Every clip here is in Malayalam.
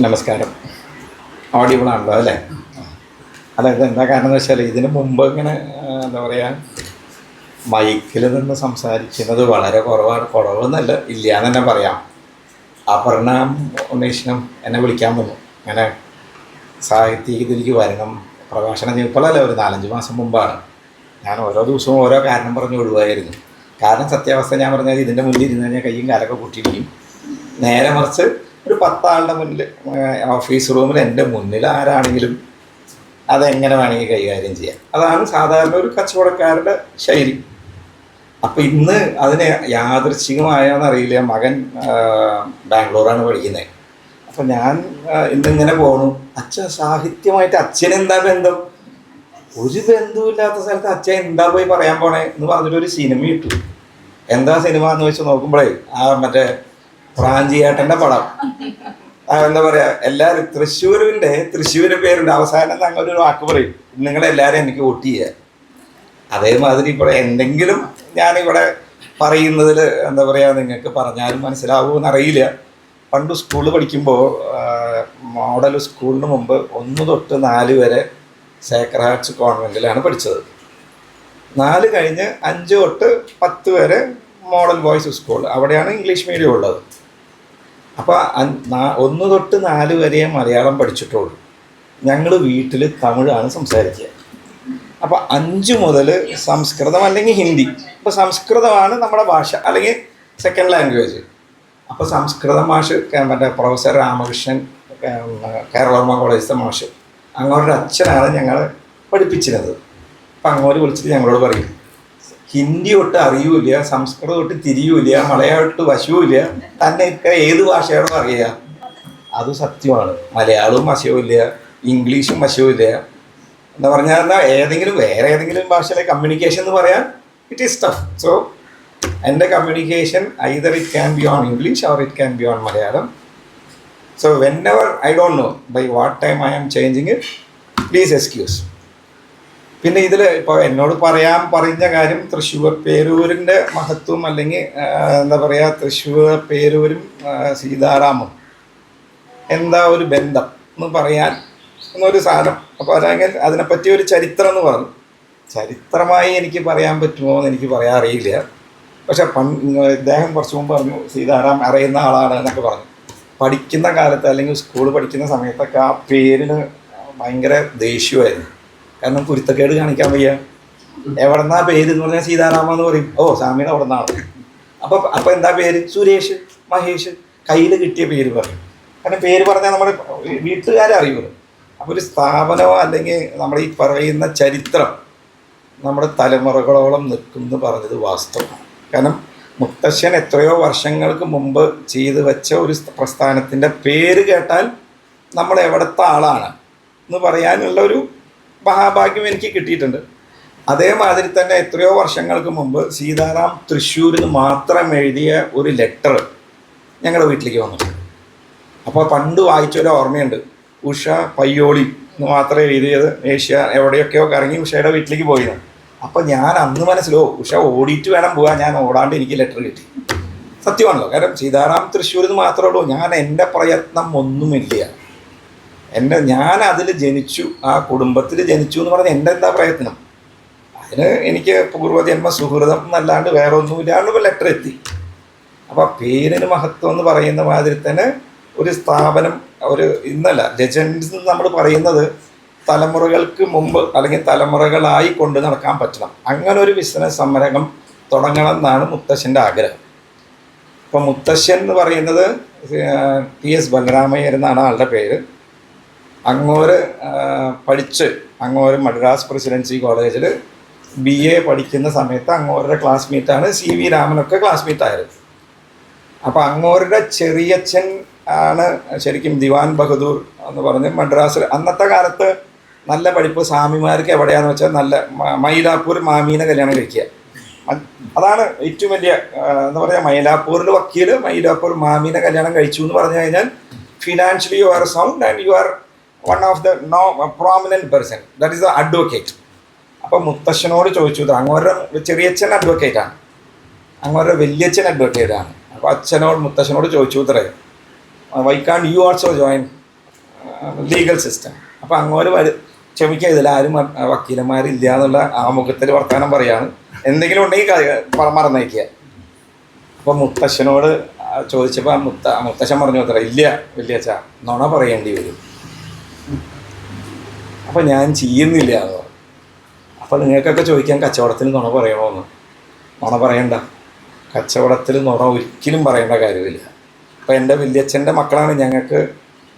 നമസ്കാരം. ഓഡിബിൾ ആണല്ലോ അല്ലേ? അതായത് എന്താ കാരണം എന്ന് വെച്ചാൽ ഇതിന് മുമ്പ് ഇങ്ങനെ എന്താ പറയുക, മൈക്കിൽ നിന്ന് സംസാരിക്കുന്നത് വളരെ കുറവെന്നല്ല, ഇല്ല എന്ന് തന്നെ പറയാം. അപർണ ഉമേഷിനും എന്നെ വിളിക്കാൻ വന്നു, അങ്ങനെ സാഹിത്യത്തിലേക്ക് വരണം, പ്രഭാഷണം ചെയ്യപ്പോഴല്ല, ഒരു 4-5 മാസം മുമ്പാണ്. ഞാൻ ഓരോ ദിവസവും ഓരോ കാരണം പറഞ്ഞ് ഒഴിവായിരുന്നു. കാരണം സത്യാവസ്ഥ ഞാൻ പറഞ്ഞാൽ ഇതിൻ്റെ മുന്നിൽ ഇരുന്ന് കഴിഞ്ഞാൽ കയ്യും കാലൊക്കെ കൂട്ടിയിരിക്കും. നേരെ മറിച്ച് ഒരു 10 ആളുടെ മുന്നിൽ, ഓഫീസ് റൂമിൽ എൻ്റെ മുന്നിൽ ആരാണെങ്കിലും അതെങ്ങനെ വേണമെങ്കിൽ കൈകാര്യം ചെയ്യാം. അതാണ് സാധാരണ ഒരു കച്ചവടക്കാരുടെ ശൈലി. അപ്പം ഇന്ന് അതിന് യാദൃച്ഛികമായോന്നറിയില്ല, മകൻ ബാംഗ്ലൂരാണ് പഠിക്കുന്നത്. അപ്പം ഞാൻ ഇന്നിങ്ങനെ പോണു, അച്ഛൻ സാഹിത്യമായിട്ട് അച്ഛനെന്താ ബന്ധം? ഒരു ബന്ധവുമില്ലാത്ത സ്ഥലത്ത് അച്ഛൻ എന്താ പോയി പറയാൻ പോണേ എന്ന് പറഞ്ഞിട്ടൊരു സിനിമ ഇട്ടു. എന്താ സിനിമ എന്ന് വെച്ച് നോക്കുമ്പോഴേ മറ്റേ പ്രാഞ്ചിയേട്ടൻ്റെ പടം. എന്താ പറയുക, എല്ലാവരും തൃശ്ശൂർ പേരുണ്ട്, അവസാനം അങ്ങനെ ഒരു വാക്ക് പറയും, നിങ്ങളെല്ലാവരും എനിക്ക് വോട്ട് ചെയ്യുക. അതേമാതിരി ഇപ്പോൾ എന്തെങ്കിലും ഞാനിവിടെ പറയുന്നതിൽ എന്താ പറയുക, നിങ്ങൾക്ക് പറഞ്ഞാലും മനസ്സിലാവുമെന്നറിയില്ല. പണ്ട് സ്കൂളിൽ പഠിക്കുമ്പോൾ മോഡൽ സ്കൂളിന് മുമ്പ് 1 തൊട്ട് 4 വരെ സേക്രഡ് ഹാർട്ട്സ് കോൺവെൻറ്റിലാണ് പഠിച്ചത്. 4 കഴിഞ്ഞ് 5 തൊട്ട് 10 വരെ മോഡൽ ബോയ്സ് സ്കൂൾ, അവിടെയാണ് ഇംഗ്ലീഷ് മീഡിയം ഉള്ളത്. അപ്പോൾ 1 തൊട്ട് 4 വരെ മലയാളം പഠിച്ചിട്ടുള്ളൂ. ഞങ്ങൾ വീട്ടിൽ തമിഴാണ് സംസാരിക്കുക. അപ്പോൾ 5 മുതൽ സംസ്കൃതം അല്ലെങ്കിൽ ഹിന്ദി. ഇപ്പോൾ സംസ്കൃതമാണ് നമ്മുടെ ഭാഷ അല്ലെങ്കിൽ സെക്കൻഡ് ലാംഗ്വേജ്. അപ്പോൾ സംസ്കൃതം മാഷ് മറ്റേ പ്രൊഫസർ രാമകൃഷ്ണൻ, കേരളവർമ്മ കോളേജിലത്തെ മാഷ്, അങ്ങോട്ടൊരു അച്ഛനാണ് ഞങ്ങളെ പഠിപ്പിച്ചിരുന്നത്. അപ്പം അങ്ങോട്ട് വിളിച്ചിട്ട് ഞങ്ങളോട് പറയും, ഹിന്ദി തൊട്ട് അറിയൂല, സംസ്കൃതം തൊട്ട് തിരിയൂല, മലയാളം തൊട്ട് വശവുമില്ല, തന്നെയൊക്കെ ഏത് ഭാഷയാണോ അറിയുക. അത് സത്യമാണ്. മലയാളവും വശവുമില്ല, ഇംഗ്ലീഷും വശവുമില്ല. എന്താ പറഞ്ഞാൽ വേറെ ഏതെങ്കിലും ഭാഷയിലെ കമ്മ്യൂണിക്കേഷൻ എന്ന് പറയാൻ ഇറ്റ് ഈസ് ടഫ്. സോ എൻ്റെ communication either it can be on English or it can be on Malayalam. So whenever I don't know by what time I am changing it, please excuse. പിന്നെ ഇതിൽ ഇപ്പോൾ എന്നോട് പറഞ്ഞ കാര്യം തൃശ്ശൂർ പേരൂരിൻ്റെ മഹത്വം, അല്ലെങ്കിൽ എന്താ പറയുക, തൃശ്ശൂർ പേരൂരും സീതാറാമും എന്താ ഒരു ബന്ധം എന്ന് പറയാൻ എന്നൊരു സാധനം. അപ്പോൾ അതിനെപ്പറ്റി ഒരു ചരിത്രം എന്ന് പറഞ്ഞു. ചരിത്രമായി എനിക്ക് പറയാൻ പറ്റുമോ എന്ന് എനിക്ക് പറയാൻ അറിയില്ല. പക്ഷെ ഇദ്ദേഹം കുറച്ച് മുമ്പ് പറഞ്ഞു സീതാറാം അറിയുന്ന ആളാണ് എന്നൊക്കെ പറഞ്ഞു. പഠിക്കുന്ന കാലത്ത് അല്ലെങ്കിൽ സ്കൂൾ പഠിക്കുന്ന സമയത്തൊക്കെ ആ പേരിന് ഭയങ്കര ദേഷ്യമായിരുന്നു. കാരണം കുരുത്തക്കേട് കാണിക്കാൻ വയ്യ. എവിടെന്നാ പേര് എന്ന് പറഞ്ഞാൽ സീതാറാമെന്ന് പറയും, ഓ സ്വാമിയുടെ അവിടെ നിന്നാണ്. അപ്പോൾ എന്താ പേര്? സുരേഷ്, മഹേഷ്, കയ്യിൽ കിട്ടിയ പേര് പറയും. കാരണം പേര് പറഞ്ഞാൽ നമ്മുടെ വീട്ടുകാരെ അറിയുമല്ലോ. അപ്പോൾ ഒരു സ്ഥാപനമോ അല്ലെങ്കിൽ നമ്മുടെ ഈ പറയുന്ന ചരിത്രം നമ്മുടെ തലമുറകളോളം നിൽക്കുമെന്ന് പറഞ്ഞത് വാസ്തവമാണ്. കാരണം മുത്തശ്ശൻ എത്രയോ വർഷങ്ങൾക്ക് മുമ്പ് ചെയ്തു വെച്ച ഒരു പ്രസ്ഥാനത്തിൻ്റെ പേര് കേട്ടാൽ നമ്മൾ എവിടുത്തെ ആളാണ് എന്ന് പറയാനുള്ള ഒരു മഹാഭാഗ്യം എനിക്ക് കിട്ടിയിട്ടുണ്ട്. അതേമാതിരി തന്നെ എത്രയോ വർഷങ്ങൾക്ക് മുമ്പ് സീതാറാം തൃശ്ശൂരിൽ നിന്ന് മാത്രം എഴുതിയ ഒരു ലെറ്റർ ഞങ്ങളുടെ വീട്ടിലേക്ക് വന്നിട്ടുണ്ട്. അപ്പോൾ പണ്ട് വായിച്ചൊരു ഓർമ്മയുണ്ട്, ഉഷ പയ്യോളി എന്ന് മാത്രം എഴുതിയത്, ഏഷ്യ എവിടെയൊക്കെയോ കറങ്ങി ഉഷയുടെ വീട്ടിലേക്ക് പോയിരുന്നു. അപ്പോൾ ഞാൻ അന്ന് മനസ്സിലോ ഉഷ ഓടിയിട്ട് വേണം പോകാൻ, ഞാൻ ഓടാണ്ട് എനിക്ക് ലെറ്റർ കിട്ടി. സത്യമാണല്ലോ. കാരണം സീതാറാം തൃശ്ശൂരിൽ നിന്ന് മാത്രമേ ഉള്ളൂ. എൻ്റെ പ്രയത്നം ഒന്നുമില്ല. ഞാൻ അതിൽ ജനിച്ചു, ആ കുടുംബത്തിൽ ജനിച്ചു എന്ന് പറഞ്ഞാൽ എൻ്റെ എന്താ പ്രയത്നം? അതിന് എനിക്ക് പൂർവ്വജന്മ സുഹൃതം എന്നല്ലാണ്ട് വേറെ ഒന്നുമില്ലാണ്ട് ലെറ്റർ എത്തി. അപ്പോൾ പേരിന് മഹത്വം എന്ന് പറയുന്ന മാതിരി തന്നെ ഒരു സ്ഥാപനം, ഇന്നല്ല ലെജൻഡ്സ് നമ്മൾ പറയുന്നത് തലമുറകൾക്ക് മുമ്പ് അല്ലെങ്കിൽ തലമുറകളായി കൊണ്ട് നടക്കാൻ പറ്റണം. അങ്ങനെ ഒരു ബിസിനസ് സംരംഭം തുടങ്ങണം എന്നാണ് മുത്തശ്ശൻ്റെ ആഗ്രഹം. അപ്പോൾ മുത്തശ്ശൻ എന്ന് പറയുന്നത് PS ബലരാമയ്യർ എന്നാണ് ആളുടെ പേര്. അങ്ങോര് മദ്രാസ് പ്രസിഡൻസി കോളേജിൽ BA പഠിക്കുന്ന സമയത്ത് അങ്ങോരുടെ ക്ലാസ്മേറ്റാണ് CV രാമനൊക്കെ ക്ലാസ്മേറ്റായിരുന്നു. അപ്പോൾ അങ്ങോരുടെ ചെറിയച്ഛൻ ആണ് ശരിക്കും ദിവാൻ ബഹദൂർ എന്ന് പറഞ്ഞ് മദ്രാസിൽ അന്നത്തെ കാലത്ത് നല്ല പഠിപ്പ് സ്വാമിമാർക്ക് എവിടെയാണെന്ന് വെച്ചാൽ നല്ല മൈലാപ്പൂർ മാമീനെ കല്യാണം കഴിക്കുക. അതാണ് ഏറ്റവും വലിയ എന്താ പറയുക, മൈലാപ്പൂരിൽ വക്കീൽ, മൈലാപ്പൂർ മാമീനെ കല്യാണം കഴിച്ചു എന്ന് പറഞ്ഞു കഴിഞ്ഞാൽ financially you are sound and you are one of the prominent person, that is the advocate. അപ്പോൾ മുത്തശ്ശനോട് ചോദിച്ചു, അങ്ങോരുടെ ചെറിയച്ഛൻ അഡ്വക്കേറ്റാണ്, അങ്ങോരുടെ വലിയച്ഛൻ അഡ്വക്കേറ്റാണ്. അപ്പോൾ മുത്തശ്ശനോട് ചോദിച്ചു, വൈ കാണ്ട് you also join legal system. അപ്പോൾ അങ്ങോട്ട് ക്ഷമിക്കുക, ഇതിലാരും വക്കീലന്മാരില്ല എന്നുള്ള ആമുഖത്തിൽ വർത്തമാനം പറയാണ്. എന്തെങ്കിലും ഉണ്ടെങ്കിൽ മറന്നേക്കുക. അപ്പോൾ മുത്തശ്ശനോട് ചോദിച്ചപ്പോൾ മുത്തശ്ശൻ പറഞ്ഞു അത്ര ഇല്ല വലിയച്ഛ, നുണ പറയേണ്ടി വരും. അപ്പോൾ ഞാൻ ചെയ്യുന്നില്ല എന്ന് പറഞ്ഞു. അപ്പോൾ നിങ്ങൾക്കൊക്കെ ചോദിക്കാൻ കച്ചവടത്തിന് നുണ പറയണമെന്ന്. നുണ പറയണ്ട, കച്ചവടത്തിൽ നുണ ഒരിക്കലും പറയേണ്ട കാര്യമില്ല. അപ്പോൾ എൻ്റെ വലിയച്ഛൻ്റെ മക്കളാണ്. ഞങ്ങൾക്ക്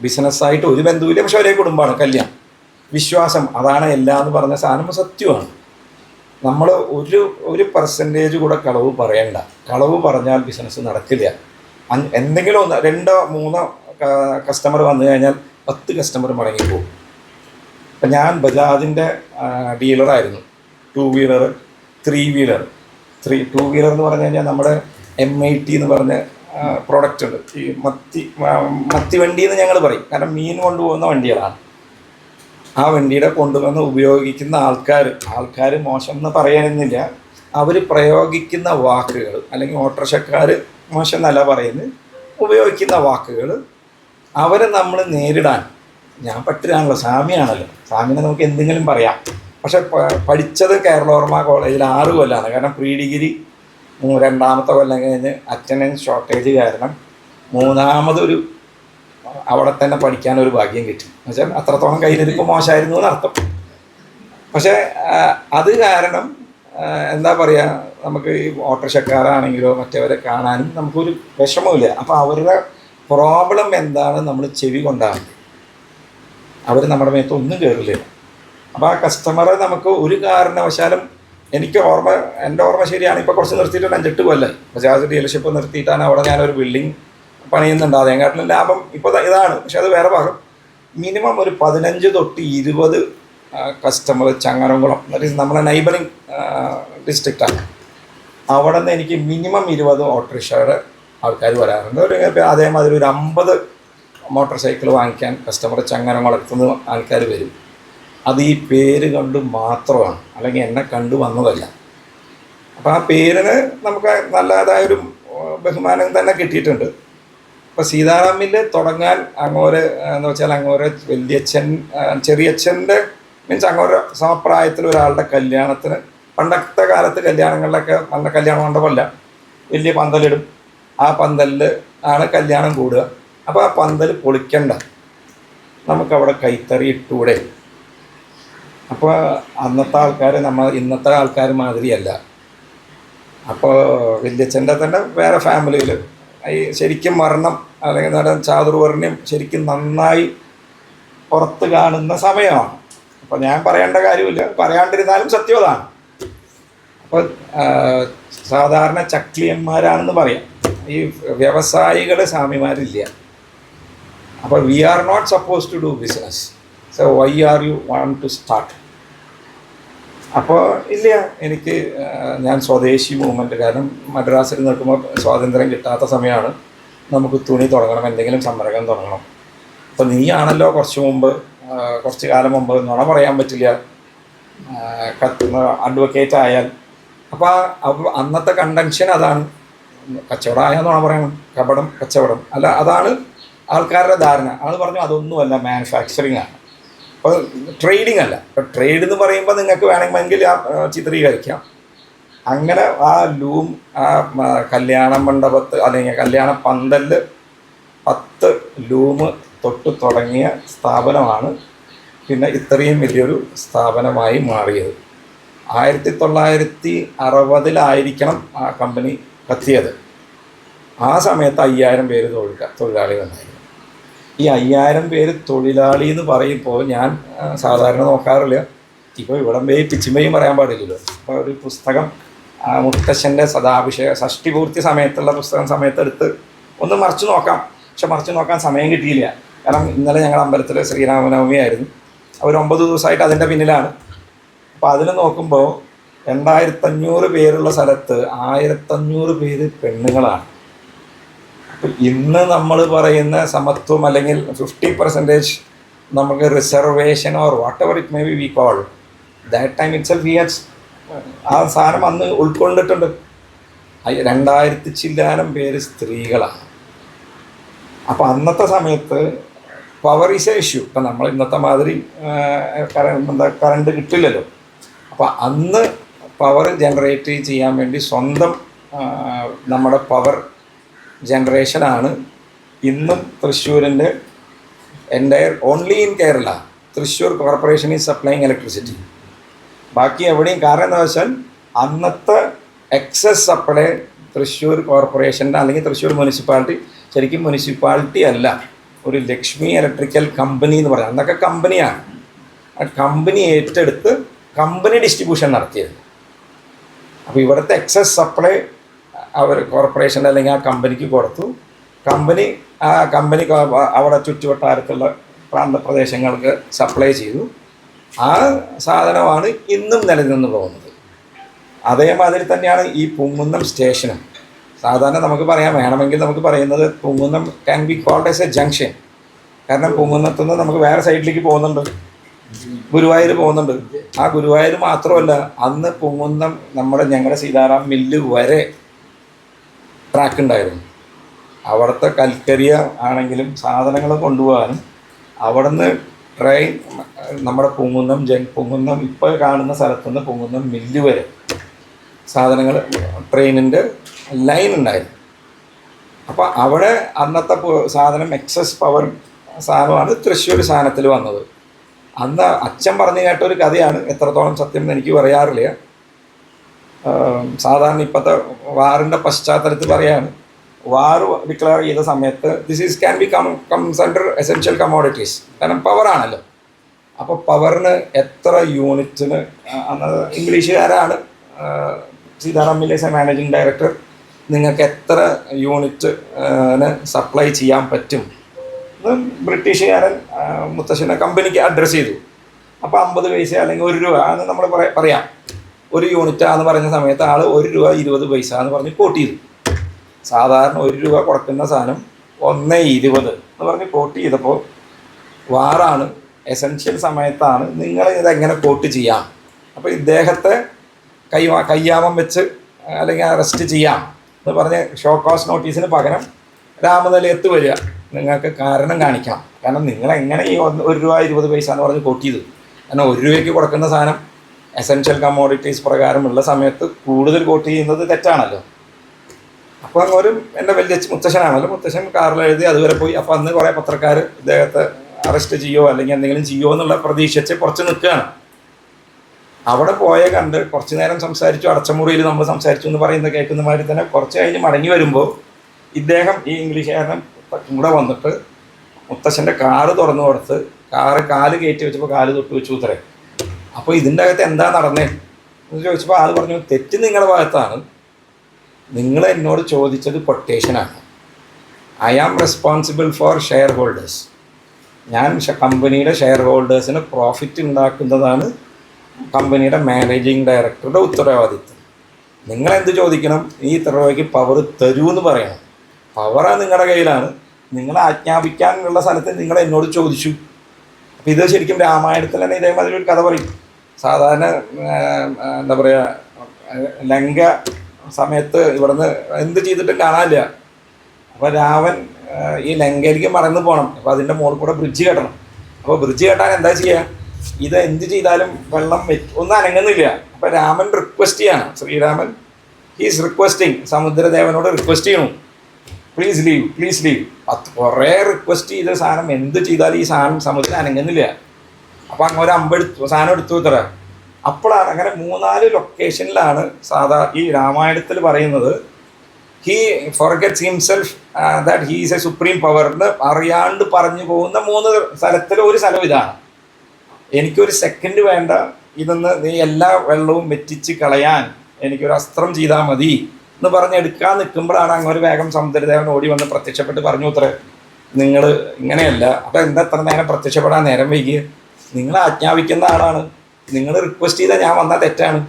ബിസിനസ്സായിട്ട് ഒരു ബന്ധുവില്ല, പക്ഷെ ഒരേ കുടുംബമാണ്. കല്യാണം, വിശ്വാസം, അതാണ് എല്ലാം എന്ന് പറഞ്ഞ സാധനം സത്യമാണ്. നമ്മൾ ഒരു പെർസെൻറ്റേജ് കൂടെ കളവ് പറയണ്ട. കളവ് പറഞ്ഞാൽ ബിസിനസ് നടക്കില്ല. എന്തെങ്കിലും 2-3 കസ്റ്റമർ വന്നു കഴിഞ്ഞാൽ 10 കസ്റ്റമർ മടങ്ങിപ്പോകും. ഇപ്പം ഞാൻ ബജാജിൻ്റെ ഡീലറായിരുന്നു. 2 വീലർ 3 വീലർ 2 വീലർ എന്ന് പറഞ്ഞു കഴിഞ്ഞാൽ നമ്മുടെ MIT എന്ന് പറഞ്ഞ പ്രോഡക്റ്റ് ഉണ്ട്. ഈ മത്തി വണ്ടി എന്ന് ഞങ്ങൾ പറയും, കാരണം മീൻ കൊണ്ടുപോകുന്ന വണ്ടികളാണ്. ആ വണ്ടിയുടെ കൊണ്ടുവന്ന് ഉപയോഗിക്കുന്ന ആൾക്കാർ മോശം എന്ന് പറയാനെന്നില്ല, അവർ പ്രയോഗിക്കുന്ന വാക്കുകൾ, അല്ലെങ്കിൽ ഓട്ടോറിക്ഷക്കാർ മോശം എന്നല്ല പറയുന്നത്, ഉപയോഗിക്കുന്ന വാക്കുകൾ അവരെ നമ്മൾ നേരിടാൻ, ഞാൻ പറ്റില്ലാണല്ലോ, സ്വാമിയാണല്ലോ, സ്വാമിനെ നമുക്ക് എന്തെങ്കിലും പറയാം. പക്ഷെ പഠിച്ചത് കേരളോർമ്മ കോളേജിൽ 6 കൊല്ലമാണ്. കാരണം പ്രീ ഡിഗ്രി 2ാമത്തെ കൊല്ലം കഴിഞ്ഞ് അറ്റൻഡൻസ് ഷോർട്ടേജ് കാരണം 3ാമതൊരു അവിടെ തന്നെ പഠിക്കാനൊരു ഭാഗ്യം കിട്ടി. എന്നുവെച്ചാൽ അത്രത്തോളം കയ്യിലിരിപ്പോൾ മോശമായിരുന്നു എന്നർത്ഥം. പക്ഷേ അത് കാരണം എന്താ പറയുക, നമുക്ക് ഈ ഓട്ടോറിക്ഷക്കാരാണെങ്കിലോ മറ്റവരെ കാണാനും നമുക്കൊരു വിഷമമില്ല. അപ്പോൾ അവരുടെ പ്രോബ്ലം എന്താണ് നമ്മൾ ചെവി കൊണ്ടാണ്, അവർ നമ്മുടെ മേത്ത് ഒന്നും കയറില്ല. അപ്പോൾ ആ കസ്റ്റമറെ നമുക്ക് ഒരു കാരണവശാലും, എൻ്റെ ഓർമ്മ ശരിയാണ്, ഇപ്പോൾ കുറച്ച് നിർത്തിയിട്ടുണ്ട്, 5-8 കൊല്ലം ബജാജ് ഡീലർഷിപ്പ് നിർത്തിയിട്ടാണ് അവിടെ ഞാനൊരു ബിൽഡിംഗ് പണിയുന്നുണ്ട്. അതേക്കാട്ടിലും ലാഭം ഇപ്പോൾ ഇതാണ്. പക്ഷെ അത് വേറെ ഭാഗം. മിനിമം ഒരു 15 തൊട്ട് 20 കസ്റ്റമർ ചങ്ങരംകുളം, നമ്മുടെ നൈബറിങ് ഡിസ്ട്രിക്റ്റാണ്. അവിടെ നിന്ന് എനിക്ക് മിനിമം 20 ഓട്ടോറിക്ഷയുടെ ആൾക്കാർ വരാറുണ്ട്. അതേമാതിരി ഒരു 50 മോട്ടോർ സൈക്കിൾ വാങ്ങിക്കാൻ കസ്റ്റമർ ചങ്ങരംകുളത്തുനിന്ന് ആൾക്കാർ വരും. അത് ഈ പേര് കണ്ട് മാത്രമാണ്, അല്ലെങ്കിൽ എന്നെ കണ്ടു വന്നതല്ല. അപ്പോൾ ആ പേരിന് നമുക്ക് നല്ലതായൊരു ബഹുമാനം തന്നെ കിട്ടിയിട്ടുണ്ട്. ഇപ്പോൾ സീതാറാം മില്ല് തുടങ്ങാൻ അങ്ങോര് എന്ന് വെച്ചാൽ അങ്ങോര് വലിയച്ഛൻ, ചെറിയച്ഛൻ്റെ മീൻസ് അങ്ങോര് സമപ്രായത്തിൽ ഒരാളുടെ കല്യാണത്തിന്, പണ്ടത്തെ കാലത്ത് കല്യാണങ്ങളിലൊക്കെ നല്ല കല്യാണ മണ്ഡപമല്ല, വലിയ പന്തലിടും. ആ പന്തലിൽ ആണ് കല്യാണം കൂടുക. അപ്പോൾ ആ പന്തൽ പൊളിക്കണ്ട, നമുക്കവിടെ കൈത്തറി ഇട്ടൂടെ. അപ്പോൾ അന്നത്തെ ആൾക്കാർ ഇന്നത്തെ ആൾക്കാർ മാതിരിയല്ല. അപ്പോൾ വലിയച്ഛൻ്റെ തന്നെ വേറെ ഫാമിലിയിൽ ഈ ശരിക്കും വർണ്ണം, അല്ലെങ്കിൽ ചാതുർവർണ്ണ്യം ശരിക്കും നന്നായി പുറത്ത് കാണുന്ന സമയമാണ്. അപ്പോൾ ഞാൻ പറയേണ്ട കാര്യമില്ല, പറയാണ്ടിരുന്നാലും സത്യവതാണ്. അപ്പോൾ സാധാരണ ചക്ലിയന്മാരാണെന്ന് പറയാം, ഈ വ്യവസായികൾ സ്വാമിമാരില്ല. അപ്പോൾ we are not suppose to do business, so why are you want to start? അപ്പോൾ ഇല്ല, എനിക്ക് ഞാൻ സ്വദേശി മൂവ്മെൻറ്റ്, കാരണം മദ്രാസിൽ നിൽക്കുമ്പോൾ സ്വാതന്ത്ര്യം കിട്ടാത്ത സമയമാണ്. നമുക്ക് തുണി തുടങ്ങണം, എന്തെങ്കിലും സംരംഭം തുടങ്ങണം. അപ്പോൾ നീയാണല്ലോ കുറച്ച് കാലം മുമ്പ് നുണ പറയാൻ പറ്റില്ല, അഡ്വക്കേറ്റ് ആയാൽ. അപ്പോൾ അന്നത്തെ കണ്ടൻഷൻ അതാണ്, കച്ചവടം ആയാൽ നുണ പറയണം, കച്ചവടം അല്ല, അതാണ് ആൾക്കാരുടെ ധാരണ. ആൾ പറഞ്ഞു അതൊന്നുമല്ല, മാനുഫാക്ചറിങ് ആണ്. അപ്പോൾ ട്രേഡിങ് അല്ല. ഇപ്പോൾ ട്രേഡ് എന്ന് പറയുമ്പോൾ നിങ്ങൾക്ക് വേണമെങ്കിൽ ചിത്രീകരിക്കാം. അങ്ങനെ ആ കല്യാണ മണ്ഡപത്ത് അല്ലെങ്കിൽ കല്യാണ പന്തലിൽ 10 ലൂം തൊട്ട് തുടങ്ങിയ സ്ഥാപനമാണ് പിന്നെ ഇത്രയും വലിയൊരു സ്ഥാപനമായി മാറിയത്. 1960-ലായിരിക്കണം ആ കമ്പനി കത്തിയത്. ആ സമയത്ത് 5000 പേര് തൊഴിലാളികളുണ്ടായിരുന്നു. ഈ 5000 പേര് തൊഴിലാളി എന്ന് പറയുമ്പോൾ ഞാൻ സാധാരണ നോക്കാറില്ല. ഇപ്പോൾ ഇവിടം പോയി പിച്ചിമ്പയും പറയാൻ പാടില്ലല്ലോ. അപ്പോൾ ഒരു പുസ്തകം മുത്തശ്ശൻ്റെ ഷഷ്ടിപൂർത്തി സമയത്തുള്ള പുസ്തകം സമയത്തെടുത്ത് ഒന്ന് മറിച്ച് നോക്കാം. പക്ഷെ മറിച്ച് നോക്കാൻ സമയം കിട്ടിയില്ല. കാരണം ഇന്നലെ ഞങ്ങളുടെ അമ്പലത്തിൽ ശ്രീരാമനവമി ആയിരുന്നു. അവർ 9 ദിവസമായിട്ട് അതിൻ്റെ പിന്നിലാണ്. അപ്പോൾ അതിൽ നോക്കുമ്പോൾ 2500 പേരുള്ള സ്ഥലത്ത് 1500 പേര് പെണ്ണുങ്ങളാണ്. അപ്പം ഇന്ന് നമ്മൾ പറയുന്ന സമത്വം അല്ലെങ്കിൽ 50% നമുക്ക് reservation or what ever it may be we call that time it self here's ആ സാധനം അന്ന് ഉൾക്കൊണ്ടിട്ടുണ്ട്. 2000 ചില്ലാനം പേര് സ്ത്രീകളാണ്. അപ്പോൾ അന്നത്തെ സമയത്ത് പവർ ഈസ് എ ഇഷ്യൂ. ഇപ്പം നമ്മൾ ഇന്നത്തെ മാതിരി കറണ്ട് കിട്ടില്ലല്ലോ. അപ്പോൾ അന്ന് പവർ ജനറേറ്റ് ചെയ്യാൻ വേണ്ടി സ്വന്തം നമ്മുടെ പവർ ജനറേഷനാണ് ഇന്നും തൃശ്ശൂരിൻ്റെ entire only in Kerala Thrissur corporation is supplying electricity. ബാക്കി എവിടെയും. കാരണം എന്താ വെച്ചാൽ അന്നത്തെ എക്സസ് സപ്ലൈ തൃശ്ശൂർ കോർപ്പറേഷൻ്റെ അല്ലെങ്കിൽ തൃശ്ശൂർ മുനിസിപ്പാലിറ്റി, ശരിക്കും മുനിസിപ്പാലിറ്റി അല്ല, ഒരു ലക്ഷ്മി ഇലക്ട്രിക്കൽ കമ്പനി എന്ന് പറയാം. അന്നൊക്കെ കമ്പനിയാണ്. ആ കമ്പനി ഏറ്റെടുത്ത് കമ്പനി ഡിസ്ട്രിബ്യൂഷൻ നടത്തിയത്. അപ്പോൾ ഇവിടുത്തെ എക്സസ് സപ്ലൈ അവർ കോർപ്പറേഷൻ അല്ലെങ്കിൽ ആ കമ്പനിക്ക് കൊടുത്തു. കമ്പനി അവിടെ ചുറ്റുവട്ടാരത്തുള്ള പ്രാന്തപ്രദേശങ്ങൾക്ക് സപ്ലൈ ചെയ്തു. ആ സാധനമാണ് ഇന്നും നിലനിന്ന് പോകുന്നത്. അതേമാതിരി തന്നെയാണ് ഈ പൂങ്കുന്നം സ്റ്റേഷനും. സാധാരണ നമുക്ക് പറയാൻ വേണമെങ്കിൽ നമുക്ക് പറയുന്നത് Poonkunnam can be called as a junction. കാരണം പൂങ്കുന്നത്തുനിന്ന് നമുക്ക് വേറെ സൈഡിലേക്ക് പോകുന്നുണ്ട്, ഗുരുവായൂർ പോകുന്നുണ്ട്. ആ ഗുരുവായൂർ മാത്രമല്ല, അന്ന് പൂങ്കുന്നം ഞങ്ങളുടെ സീതാറാം മില്ല് വരെ ട്രാക്ക് ഉണ്ടായിരുന്നു. അവിടുത്തെ കൽക്കരിയ ആണെങ്കിലും സാധനങ്ങൾ കൊണ്ടുപോകാനും അവിടുന്ന് ട്രെയിൻ നമ്മുടെ പൂങ്കുന്നം ഇപ്പോൾ കാണുന്ന സ്ഥലത്തുനിന്ന് പൂങ്കുന്നം മില്ല് വരെ സാധനങ്ങൾ ട്രെയിനിൻ്റെ ലൈൻ ഉണ്ടായിരുന്നു. അപ്പോൾ അവിടെ അന്നത്തെ സാധനം എക്സസ് പവർ സാധനമാണ് തൃശ്ശൂർ സാധനത്തിൽ വന്നത്. അന്ന് അച്ഛൻ പറഞ്ഞു കേട്ടൊരു കഥയാണ്, എത്രത്തോളം സത്യം എന്ന് എനിക്ക് പറയാറില്ല. സാധാരണ ഇപ്പോഴത്തെ വാറിൻ്റെ പശ്ചാത്തലത്തിൽ പറയാണ്, വാർ ഡിക്ലെയർ ചെയ്ത സമയത്ത് can be comes under essential commodities. കാരണം പവറാണല്ലോ. അപ്പോൾ പവറിന് എത്ര യൂണിറ്റിന്, അന്ന് ഇംഗ്ലീഷുകാരാണ് സീതാറാം മില്ലേഴ്സ് മാനേജിങ് ഡയറക്ടർ, നിങ്ങൾക്ക് എത്ര യൂണിറ്റിന് സപ്ലൈ ചെയ്യാൻ പറ്റും ബ്രിട്ടീഷുകാരൻ മുത്തശ്ശനെ കമ്പനിക്ക് അഡ്രസ്സ് ചെയ്തു. അപ്പോൾ 50 പൈസ അല്ലെങ്കിൽ 1 രൂപ എന്ന് നമ്മൾ പറയാം. 1 യൂണിറ്റാന്ന് പറഞ്ഞ സമയത്ത് ആൾ 1 രൂപ 20 പൈസ എന്ന് പറഞ്ഞ് കോട്ട് ചെയ്തു. സാധാരണ 1 രൂപ കൊടുക്കുന്ന സാധനം 1.20 എന്ന് പറഞ്ഞ് കോട്ട് ചെയ്തപ്പോൾ വാറാണ്, എസെൻഷ്യൽ സമയത്താണ്, നിങ്ങൾ ഇതെങ്ങനെ കോട്ട് ചെയ്യാം? അപ്പോൾ ഇദ്ദേഹത്തെ കയ്യാമം വെച്ച് അല്ലെങ്കിൽ അറസ്റ്റ് ചെയ്യാം എന്ന് പറഞ്ഞ് ഷോ കോസ് നോട്ടീസിന് പകരം രാമനിലയത്ത് വരിക, നിങ്ങൾക്ക് കാരണം കാണിക്കണം. കാരണം നിങ്ങളെങ്ങനെ ഈ 1 രൂപ 20 പൈസ എന്ന് പറഞ്ഞ് കോട്ട് ചെയ്തു? കാരണം 1 രൂപയ്ക്ക് കൊടുക്കുന്ന സാധനം എസെൻഷ്യൽ കമ്മോഡിറ്റീസ് പ്രകാരമുള്ള സമയത്ത് കൂടുതൽ കോട്ട് ചെയ്യുന്നത് തെറ്റാണല്ലോ. അപ്പോൾ അങ്ങോട്ടും എൻ്റെ വലിയ മുത്തശ്ശനാണല്ലോ, മുത്തശ്ശൻ കാറിൽ എഴുതി അതുവരെ പോയി. അപ്പോൾ അന്ന് കുറേ പത്രക്കാർ ഇദ്ദേഹത്തെ അറസ്റ്റ് ചെയ്യുമോ അല്ലെങ്കിൽ എന്തെങ്കിലും ചെയ്യുമോ എന്നുള്ള പ്രതീക്ഷിച്ച് കുറച്ച് നിൽക്കുകയാണ്. അവിടെ പോയ കണ്ട് കുറച്ച് നേരം സംസാരിച്ചു, അടച്ചമുറിയിൽ നമ്മൾ സംസാരിച്ചു എന്ന് പറയുന്നത് കേൾക്കുന്ന മാതിരി തന്നെ കുറച്ച് കഴിഞ്ഞ് മടങ്ങി വരുമ്പോൾ ഇദ്ദേഹം ഈ ഇംഗ്ലീഷുകാരൻ കൂടെ വന്നിട്ട് മുത്തശ്ശൻ്റെ കാറ് തുറന്നു കൊടുത്ത് കാല് കയറ്റി വെച്ചപ്പോൾ കാല് തൊട്ട് വെച്ചു ഉത്തരേ. അപ്പോൾ ഇതിൻ്റെ അകത്ത് എന്താ നടന്നേ എന്ന് ചോദിച്ചപ്പോൾ ആൾ പറഞ്ഞു, തെറ്റ് നിങ്ങളുടെ ഭാഗത്താണ്, നിങ്ങൾ എന്നോട് ചോദിച്ചത് കൊട്ടേഷനാണ്. I am responsible for shareholders. ഞാൻ കമ്പനിയുടെ ഷെയർ ഹോൾഡേഴ്സിന് പ്രോഫിറ്റ് ഉണ്ടാക്കുന്നതാണ് കമ്പനിയുടെ മാനേജിങ് ഡയറക്ടറുടെ ഉത്തരവാദിത്വം. നിങ്ങളെന്ത് ചോദിക്കണം? ഈ ഇത്ര രൂപയ്ക്ക് പവർ തരൂ എന്ന് പറയണം. പവറാണ് നിങ്ങളുടെ കയ്യിലാണ്, നിങ്ങളെ ആജ്ഞാപിക്കാനുള്ള സ്ഥലത്ത് നിങ്ങൾ എന്നോട് ചോദിച്ചു. അപ്പോൾ ഇത് ശരിക്കും രാമായണത്തിൽ തന്നെ ഇതേമാതിരി ഒരു കഥ പറയും. സാധാരണ എന്താ പറയുക, ലങ്ക സമയത്ത് ഇവിടുന്ന് എന്ത് ചെയ്തിട്ടും കാണാനില്ല. അപ്പോൾ രാവൻ ഈ ലങ്കയിലേക്ക് മറന്നു പോകണം. അപ്പോൾ അതിൻ്റെ മുകളിൽ കൂടെ ബ്രിഡ്ജ് കെട്ടണം. അപ്പോൾ ബ്രിഡ്ജ് കെട്ടാൻ എന്താ ചെയ്യുക? ഇത് എന്ത് ചെയ്താലും വെള്ളം ഒന്നും അനങ്ങുന്നില്ല. അപ്പോൾ രാമൻ റിക്വസ്റ്റ് ചെയ്യാണ്, ശ്രീരാമൻ ഹീസ് റിക്വസ്റ്റിങ്, സമുദ്രദേവനോട് റിക്വസ്റ്റ് ചെയ്യണം, പ്ലീസ് ലീവ്, പ്ലീസ് ലീവ്. കുറേ റിക്വസ്റ്റ് ചെയ്ത സാധനം എന്ത് ചെയ്താലും ഈ സാധനം സമുദ്രം അനങ്ങുന്നില്ല. അപ്പോൾ അങ്ങ് ഒരു സാധനം എടുത്തു ഇത്ര. അപ്പോഴാണ് അങ്ങനെ 3-4 ലൊക്കേഷനിലാണ് ഈ രാമായണത്തിൽ പറയുന്നത് he forgets himself that he is a supreme power എന്ന് അറിയാണ്ട് പറഞ്ഞു പോകുന്ന 3 സ്ഥലത്തിൽ ഒരു സ്ഥലം ഇതാണ്. എനിക്കൊരു സെക്കൻഡ് വേണ്ട, ഇതൊന്ന് നീ എല്ലാ വെള്ളവും വെറ്റിച്ച് കളയാൻ എനിക്കൊരു അസ്ത്രം ചെയ്താൽ മതി എന്ന് പറഞ്ഞ് എടുക്കാൻ നിൽക്കുമ്പോഴാണ് അങ്ങൊരു വേഗം സമുദ്രദേവൻ ഓടി വന്ന് പ്രത്യക്ഷപ്പെട്ട് പറഞ്ഞു അത്രേ, നിങ്ങൾ ഇങ്ങനെയല്ല. അപ്പോൾ എന്താ എത്ര നേരം പ്രത്യക്ഷപ്പെടാൻ നേരം വൈകിയ? നിങ്ങൾ ആജ്ഞാപിക്കുന്ന ആളാണ്, നിങ്ങൾ റിക്വസ്റ്റ് ചെയ്താൽ ഞാൻ വന്നാൽ തെറ്റാണ്.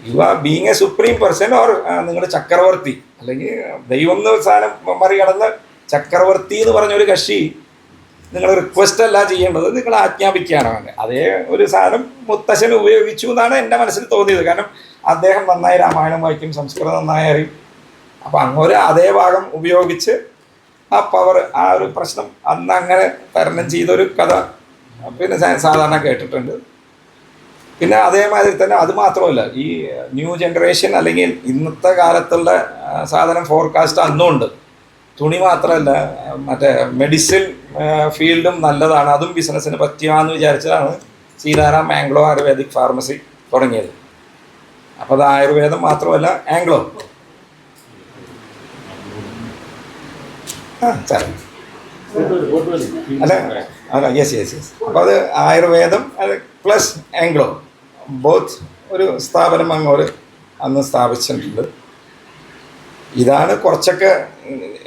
You are being A supreme person or നിങ്ങൾ ചക്രവർത്തി അല്ലെങ്കിൽ ദൈവം എന്ന സാധനം മറികടന്ന് ചക്രവർത്തി എന്ന് പറഞ്ഞൊരു കക്ഷി നിങ്ങൾ റിക്വസ്റ്റ് അല്ല ചെയ്യേണ്ടത്, നിങ്ങൾ ആജ്ഞാപിക്കുകയാണ് വേണ്ടത്. അതേ ഒരു സാധനം മുത്തശ്ശൻ ഉപയോഗിച്ചു എന്നാണ് എൻ്റെ മനസ്സിൽ തോന്നിയത്. കാരണം അദ്ദേഹം നന്നായി രാമായണം വായിക്കും, സംസ്കൃതം നന്നായി അറിയും. അപ്പോൾ അങ്ങോട്ട് അതേ ഭാഗം ഉപയോഗിച്ച് ആ പവർ, ആ ഒരു പ്രശ്നം അന്ന് അങ്ങനെ തരണം ചെയ്തൊരു കഥ പിന്നെ സാധാരണ കേട്ടിട്ടുണ്ട്. പിന്നെ അതേമാതിരി തന്നെ അത് മാത്രമല്ല, ഈ ന്യൂ ജനറേഷൻ അല്ലെങ്കിൽ ഇന്നത്തെ കാലത്തുള്ള സാധനം ഫോർകാസ്റ്റ് അന്നും ഉണ്ട്. തുണി മാത്രമല്ല, മറ്റേ മെഡിസിൻ ഫീൽഡും നല്ലതാണ്, അതും ബിസിനസ്സിന് പറ്റിയാന്ന് വിചാരിച്ചതാണ് സീതാറാം ആംഗ്ലോ ആയുർവേദിക് ഫാർമസി തുടങ്ങിയത്. അപ്പോൾ അത് ആയുർവേദം മാത്രമല്ല, ആംഗ്ലോ അല്ല യെസ്. അപ്പോൾ അത് ആയുർവേദം പ്ലസ് ആംഗ്ലോ ബോത്ത് ഒരു സ്ഥാപനം അങ്ങോട്ട് അന്ന് സ്ഥാപിച്ചിട്ടുണ്ട്. ഇതാണ് കുറച്ചൊക്കെ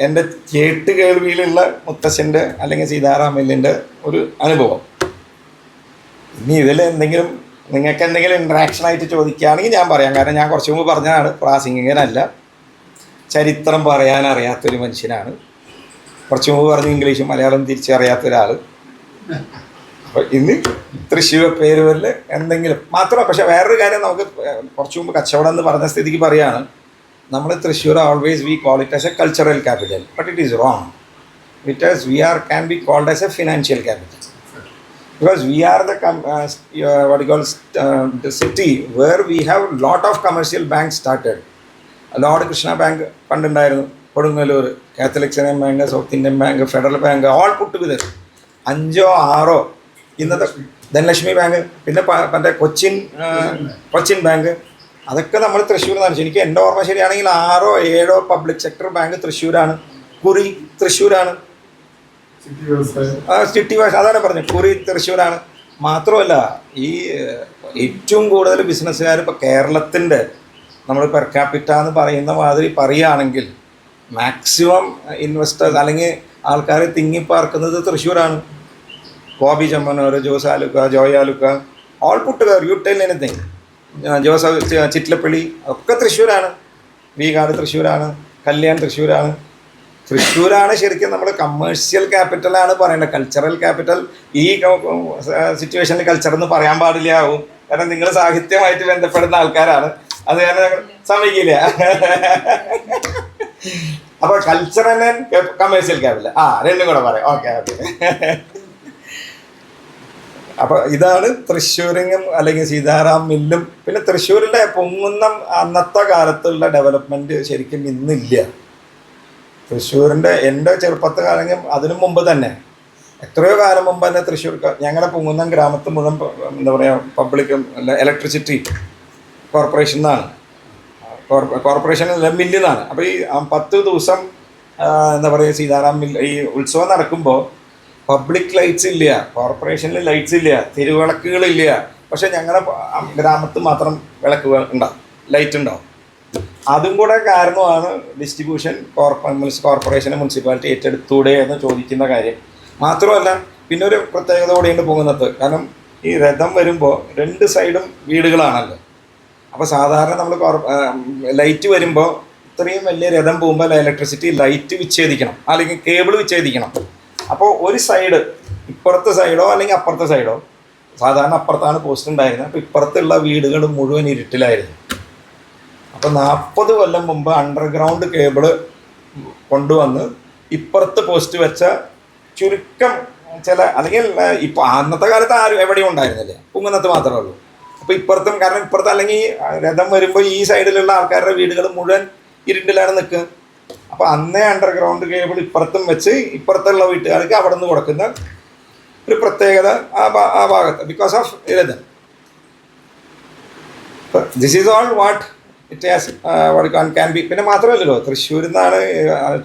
എൻ്റെ കേട്ട് കേൾവിയിലുള്ള മുത്തശ്ശൻ്റെ അല്ലെങ്കിൽ സീതാറാം മില്ലിൻ്റെ ഒരു അനുഭവം. ഇനി ഇതിൽ എന്തെങ്കിലും നിങ്ങൾക്ക് എന്തെങ്കിലും ഇൻട്രാക്ഷൻ ആയിട്ട് ചോദിക്കുകയാണെങ്കിൽ ഞാൻ പറയാം. കാരണം ഞാൻ കുറച്ച് മുമ്പ് പറഞ്ഞതാണ്, പ്രാസംഗികനല്ല, ചരിത്രം പറയാൻ അറിയാത്തൊരു മനുഷ്യനാണ്. കുറച്ച് മുമ്പ് പറഞ്ഞ് ഇംഗ്ലീഷും മലയാളം തിരിച്ചറിയാത്ത ഒരാൾ. അപ്പോൾ ഇന്ന് തൃശ്ശൂർ പേര് വരിൽ എന്തെങ്കിലും മാത്രം. പക്ഷേ വേറൊരു കാര്യം, നമുക്ക് കുറച്ച് മുമ്പ് കച്ചവടം എന്ന് പറഞ്ഞ സ്ഥിതിക്ക് പറയുകയാണ്, നമ്മൾ Thrissur always we call it as a cultural capital, but it is wrong. Because we are can be called as a financial capital. Because we are the the city where we have lot of commercial banks started. Lord Krishna Bank പണ്ടുണ്ടായിരുന്നു, കൊടുങ്ങല്ലൂർ, Catholic bank, south Indian bank, federal bank, all put together 5 or 6. ഇന്നത്തെ ധനലക്ഷ്മി ബാങ്ക്, പിന്നെ മറ്റേ കൊച്ചിൻ ബാങ്ക്, അതൊക്കെ നമ്മൾ തൃശ്ശൂർ നിന്നാണ്. എനിക്ക് എൻ്റെ ഓർമ്മ ശരിയാണെങ്കിൽ 6 or 7 പബ്ലിക് സെക്ടർ ബാങ്ക് തൃശ്ശൂരാണ്. കുറി തൃശ്ശൂരാണ്. സിറ്റി അതാണ് പറഞ്ഞത്, കുറി തൃശ്ശൂരാണ്. മാത്രമല്ല, ഈ ഏറ്റവും കൂടുതൽ ബിസിനസ്സുകാർ ഇപ്പോൾ കേരളത്തിൻ്റെ നമ്മൾ പെർ ക്യാപിറ്റ എന്ന് പറയുന്ന മാതിരി പറയുകയാണെങ്കിൽ മാക്സിമം ഇൻവെസ്റ്റേഴ്സ് അല്ലെങ്കിൽ ആൾക്കാർ തിങ്ങിപ്പാർക്കുന്നത് തൃശ്ശൂരാണ്. ബോബി ചെമ്മനൂർ, ജോസ് ആലുക്ക, ജോയ് ആലുക്ക, ഓൾ പുട്ടുകാർ, you tell anything, Jose Chittilappilly ഒക്കെ തൃശ്ശൂരാണ്. വീഗാട് തൃശ്ശൂരാണ്, കല്യാൺ തൃശ്ശൂരാണ്. തൃശ്ശൂരാണ് ശരിക്കും നമ്മൾ കമേഴ്ഷ്യൽ ക്യാപിറ്റലാണ് പറയേണ്ടത്. കൾച്ചറൽ ക്യാപിറ്റൽ ഈ സിറ്റുവേഷനിൽ കൾച്ചർ എന്ന് പറയാൻ പാടില്ലാവും. കാരണം നിങ്ങൾ സാഹിത്യമായിട്ട് ബന്ധപ്പെടുന്ന ആൾക്കാരാണ്, അത് കാരണം ഞങ്ങൾ സമ്മതിക്കില്ല. അപ്പോൾ കൾച്ചറൽ ആൻഡ് കമേഴ്ഷ്യൽ ക്യാപിറ്റൽ, രണ്ടും കൂടെ പറയാം. ഓക്കെ. അപ്പോൾ ഇതാണ് തൃശ്ശൂരിനും അല്ലെങ്കിൽ സീതാറാം മില്ലും. പിന്നെ തൃശ്ശൂരിൻ്റെ പൊങ്ങുന്ന അന്നത്തെ കാലത്തുള്ള ഡെവലപ്മെൻറ്റ് ശരിക്കും ഇന്നില്ല. തൃശ്ശൂരിൻ്റെ എൻ്റെ ചെറുപ്പത്തെ കാലം അതിനു മുമ്പ് തന്നെ, എത്രയോ കാലം മുമ്പ് തന്നെ തൃശ്ശൂർ ഞങ്ങളുടെ പൊങ്ങുന്നം ഗ്രാമത്തിൽ മുഴുവൻ എന്താ പറയുക പബ്ലിക് ഇലക്ട്രിസിറ്റി കോർപ്പറേഷൻ എന്നാണ്, കോർപ്പറേഷൻ മില്ലിൽ നിന്നാണ്. അപ്പോൾ ഈ 10 ദിവസം എന്താ പറയുക സീതാറാം മില്ല് ഈ ഉത്സവം നടക്കുമ്പോൾ പബ്ലിക് ലൈറ്റ്സ് ഇല്ല, കോർപ്പറേഷനിൽ ലൈറ്റ്സ് ഇല്ല, തെരുവിളക്കുകളില്ല. പക്ഷേ ഞങ്ങളുടെ ഗ്രാമത്തിൽ മാത്രം വിളക്കുകൾ ഉണ്ടാവും, ലൈറ്റ് ഉണ്ടാവും. അതും കൂടെ കാരണമാണ് ഡിസ്ട്രിബ്യൂഷൻ കോർപ്പറേഷന് മുനിസിപ്പാലിറ്റി ഏറ്റെടുത്തൂടെ എന്ന് ചോദിക്കുന്ന കാര്യം. മാത്രമല്ല, പിന്നെ ഒരു പ്രത്യേകത കൂടിയുണ്ട് പോകുന്നത്. കാരണം ഈ രഥം വരുമ്പോൾ 2 സൈഡും വീടുകളാണല്ലോ. അപ്പോൾ സാധാരണ നമ്മൾ ലൈറ്റ് വരുമ്പോൾ ഇത്രയും വലിയ രഥം പോകുമ്പോൾ ഇലക്ട്രിസിറ്റി ലൈറ്റ് വിച്ഛേദിക്കണം, അല്ലെങ്കിൽ കേബിൾ വിച്ഛേദിക്കണം. അപ്പോൾ ഒരു സൈഡ് ഇപ്പുറത്തെ സൈഡോ അല്ലെങ്കിൽ അപ്പുറത്തെ സൈഡോ, സാധാരണ അപ്പുറത്താണ് പോസ്റ്റ് ഉണ്ടായിരുന്നത്. അപ്പോൾ ഇപ്പുറത്തുള്ള വീടുകൾ മുഴുവൻ ഇരുട്ടിലായിരുന്നു. അപ്പോൾ 40 കൊല്ലം മുമ്പ് അണ്ടർഗ്രൗണ്ട് കേബിള് കൊണ്ടുവന്ന് ഇപ്പുറത്ത് പോസ്റ്റ് വെച്ച ചുരുക്കം ചില, അല്ലെങ്കിൽ ഇപ്പോൾ അന്നത്തെ കാലത്ത് ആരും എവിടെയും ഉണ്ടായിരുന്നില്ല, കുങ്ങന്നത്ത് മാത്രമേ ഉള്ളൂ. അപ്പോൾ ഇപ്പുറത്തും, കാരണം ഇപ്പുറത്ത് അല്ലെങ്കിൽ രഥം വരുമ്പോൾ ഈ സൈഡിലുള്ള ആൾക്കാരുടെ വീടുകൾ മുഴുവൻ ഇരുട്ടിലാണ് നിൽക്കുക. അപ്പോൾ അന്നേ അണ്ടർഗ്രൗണ്ട് കേബിൾ ഇപ്പുറത്തും വെച്ച് ഇപ്പുറത്തുള്ള വീട്ടുകാർക്ക് അവിടെ നിന്ന് കൊടുക്കുന്ന ഒരു പ്രത്യേകത ആ ഭാഗത്ത്, ബിക്കോസ് ഓഫ് രഥം. This is all what it has can be. പിന്നെ മാത്രമല്ലല്ലോ, തൃശ്ശൂരിൽ നിന്നാണ്